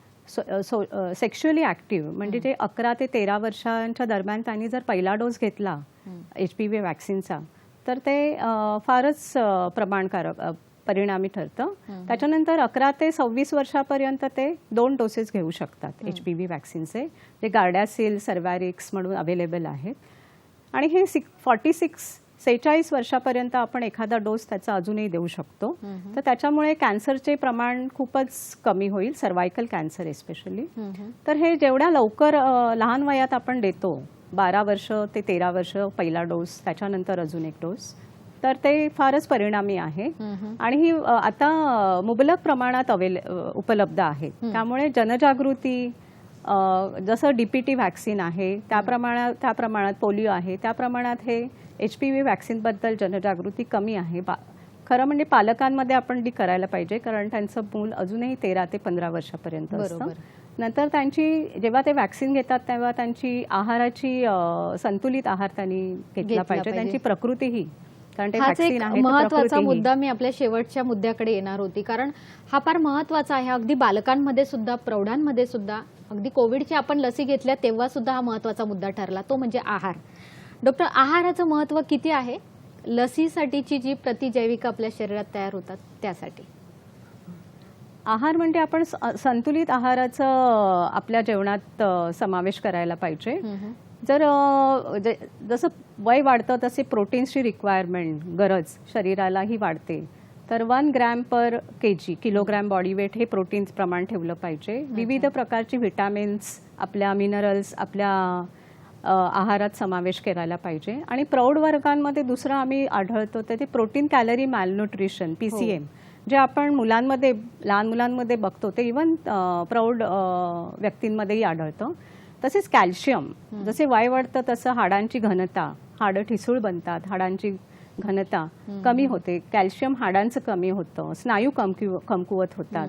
सेक्शुअली ॲक्टिव्ह म्हणजे जे 11 ते 13 वर्षांच्या दरम्यान त्यांनी जर पहिला डोस घेतला HPV वॅक्सिनचा तर ते फारच प्रमाणकारक परिणामी ठरतं. त्याच्यानंतर 11 ते 26 वर्षापर्यंत ते 2 डोसेस घेऊ शकतात HPV वॅक्सिनचे, जे गार्डॅसिल, सर्वॅरिक्स म्हणून अवेलेबल आहेत. आणि हे 46 वर्षापर्यंत आपण एखादा डोस त्याचा अजूनही देऊ शकतो. तर त्याच्यामुळे कॅन्सरचे प्रमाण खूपच कमी होईल, सर्वायकल कॅन्सर एस्पेशली. तर हे जेवढ्या लवकर लहान वयात आपण देतो, 12 वर्ष ते 13 वर्ष पहिला डोस, त्याच्यानंतर अजून एक डोस, तर ते फारच परिणामी आहे. आणि ही आता मुबलक प्रमाणात उपलब्ध आहे. त्यामुळे जनजागृती, जसं DPT वॅक्सिन आहे त्या प्रमाणात पोलिओ आहे, त्या प्रमाणात हे HPV वॅक्सिनबद्दल जनजागृती कमी आहे. खरं म्हणजे पालकांमध्ये आपण ती करायला पाहिजे, कारण त्यांचं मूल अजूनही 13 ते 15 वर्षापर्यंत असतं. नंतर त्यांची जेव्हा ते वॅक्सिन घेतात तेव्हा त्यांची आहाराची संतुलित आहार त्यांनी घेतला पाहिजे, त्यांची प्रकृतीही, कारण ते वॅक्सिन आहे. महत्त्वाचा मुद्दा, मी आपल्या शेवटच्या मुद्द्याकडे येणार होती, कारण हा फार महत्त्वाचा आहे. अगदी बालकांमध्ये सुद्धा, प्रौढांमध्ये सुद्धा, अगदी कोविडची आपण लसी घेतल्या तेव्हा सुद्धा हा महत्त्वाचा मुद्दा ठरला, तो म्हणजे आहार. डॉक्टर, आहाराचं महत्त्व किती आहे लसीसाठीची जी प्रतिजैविक आपल्या शरीरात तयार होतात त्यासाठी? आहार म्हणजे आपण संतुलित आहाराचा आपल्या जेवणात समावेश करायला पाहिजे. जर जसं वय वाढतं तसे प्रोटीन्सची रिक्वायरमेंट, गरज शरीरालाही वाढते. तर 1 gram per kg, kilogram body weight हे प्रोटीन्स प्रमाण ठेवलं पाहिजे. विविध प्रकारची व्हिटॅमिन्स, आपल्या मिनरल्स आपल्या आहारात समावेश करायला पाहिजे. आणि प्रौढ वर्गांमध्ये दुसरं आम्ही आढळतो ते प्रोटीन कॅलरी मॅलन्यूट्रिशन, PCM, जे आपण मुलांमध्ये, लहान मुलांमध्ये बघतो ते इव्हन प्रौढ व्यक्तींमध्येही आढळतं. तसेच कॅल्शियम, जसे वय वाढतं तसं हाडांची घनता, हाडं ठिसूळ बनतात, हाडांची घनता कमी होते, कॅल्शियम हाडांचं कमी होतं, स्नायू कमकुवत होतात.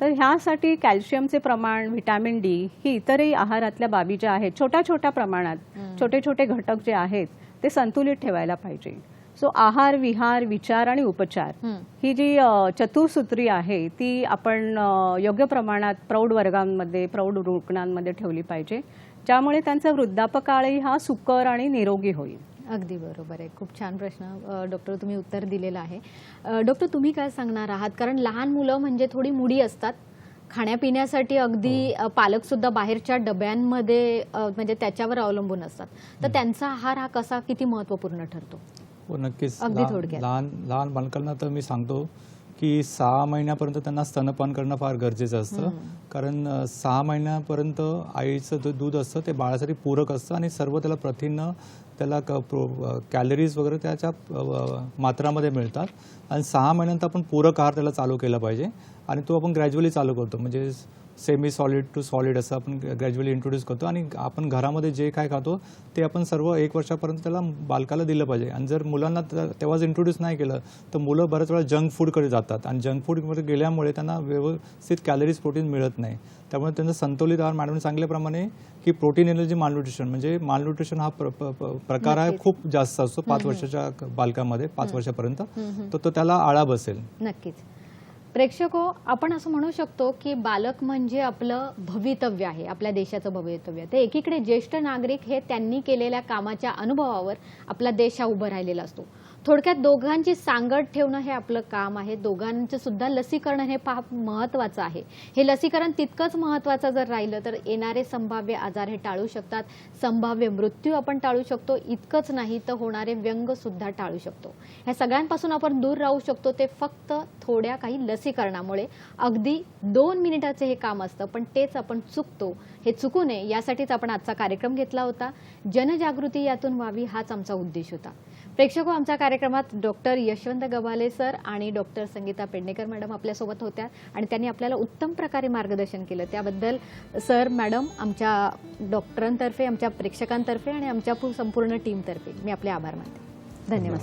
तर ह्यासाठी कॅल्शियमचे प्रमाण, व्हिटॅमिन D ही इतरही आहारातल्या बाबी ज्या आहेत, छोट्या प्रमाणात छोटे छोटे घटक जे आहेत ते संतुलित ठेवायला पाहिजे. सो आहार, विहार, विचार आणि उपचार ही जी चतुसूत्री आहे ती आपण योग्य प्रमाणात प्रौढ वर्गांमध्ये, प्रौढ रुग्णांमध्ये ठेवली पाहिजे, ज्यामुळे त्यांचा वृद्धापकाळही हा सुकर आणि निरोगी होईल. अगदी बरोबर आहे. खूप छान प्रश्न डॉक्टर तुम्ही उत्तर दिलेलं आहे. डॉक्टर, तुम्ही काय सांगणार आहात? कारण लहान मुलं म्हणजे थोडी मुडी असतात, खाण्यापिण्यासाठी अगदी पालक सुद्धा बाहेरच्या डब्यांमध्ये म्हणजे त्याच्यावर अवलंबून असतात, तर त्यांचा आहार हा कसा, किती महत्त्वपूर्ण ठरतो? हो, नक्कीच. अगदी थोडक्यात. लहान बालकांना तर मी सांगतो की 6 महिन्यापर्यंत त्यांना स्तनपान करणं फार गरजेचं असतं, कारण 6 महिन्यापर्यंत आईचं दूध असतं ते बाळासाठी पूरक असतं आणि सर्व त्याला प्रथिनं, त्याला कॅलरीज वगैरे त्याच्या मात्रामध्ये मिळतात. आणि 6 महिन्यानंतर आपण पूरक आहार त्याला चालू केला पाहिजे आणि तो आपण ग्रॅज्युअली चालू करतो. म्हणजे सेमी सॉलिड टू सॉलिड असं आपण ग्रॅज्युअली इंट्रोड्यूस करतो आणि आपण घरामध्ये जे काय खातो ते आपण सर्व 1 वर्षापर्यंत त्याला बालकाला दिलं पाहिजे. आणि जर मुलांना तेव्हाच इंट्रोड्यूस नाही केलं तर मुलं बऱ्याच वेळा जंक फूडकडे जातात आणि जंक फूडमध्ये गेल्यामुळे त्यांना व्यवस्थित कॅलरीज प्रोटीन मिळत नाही. त्यामुळे त्यांचं संतुलित आहार मॅडमने सांगितल्याप्रमाणे की प्रोटीन एनर्जी मालन्यूट्रिशन म्हणजे मालन्यूट्रिशन हा प्रकार आहे खूप जास्त असतो 5 वर्षाच्या बालकामध्ये 5 वर्षापर्यंत, तर तो त्याला आळा बसेल. नक्कीच. प्रेक्षको, आपण असं म्हणू शकतो की बालक म्हणजे आपलं भवितव्य आहे, आपल्या देशाचं भवितव्य. ते एकीकडे ज्येष्ठ नागरिक हे त्यांनी केलेल्या कामाच्या अनुभवावर आपला देश हा उभं राहिलेला असतो. थोडक्यात दोघांची सांगड ठेवणं हे आपलं काम आहे. दोघांचं सुद्धा लसीकरण हे फार महत्त्वाचं आहे. हे लसीकरण तितकंच महत्त्वाचं जर राहिलं तर येणारे संभाव्य आजार हे टाळू शकतात, संभाव्य मृत्यू आपण टाळू शकतो. इतकंच नाही तर होणारे व्यंग सुद्धा टाळू शकतो. ह्या सगळ्यांपासून आपण दूर राहू शकतो ते फक्त थोड्या काही लसीकरणामुळे. अगदी 2 मिनिटाचे हे काम असतं, पण तेच आपण चुकतो. हे चुकू नये यासाठीच आपण आजचा कार्यक्रम घेतला होता. जनजागृती यातून व्हावी हाच आमचा उद्देश होता. प्रेक्षको, आमच्या कार्यक्रमात डॉक्टर यशवंत गव्हाले सर आणि डॉक्टर संगीता पेडणेकर मॅडम आपल्यासोबत होत्या आणि त्यांनी आपल्याला उत्तम प्रकारे मार्गदर्शन केलं. त्याबद्दल सर, मॅडम, आमच्या डॉक्टरांतर्फे, आमच्या प्रेक्षकांतर्फे आणि आमच्या संपूर्ण टीमतर्फे मी आपले आभार मानते. धन्यवाद.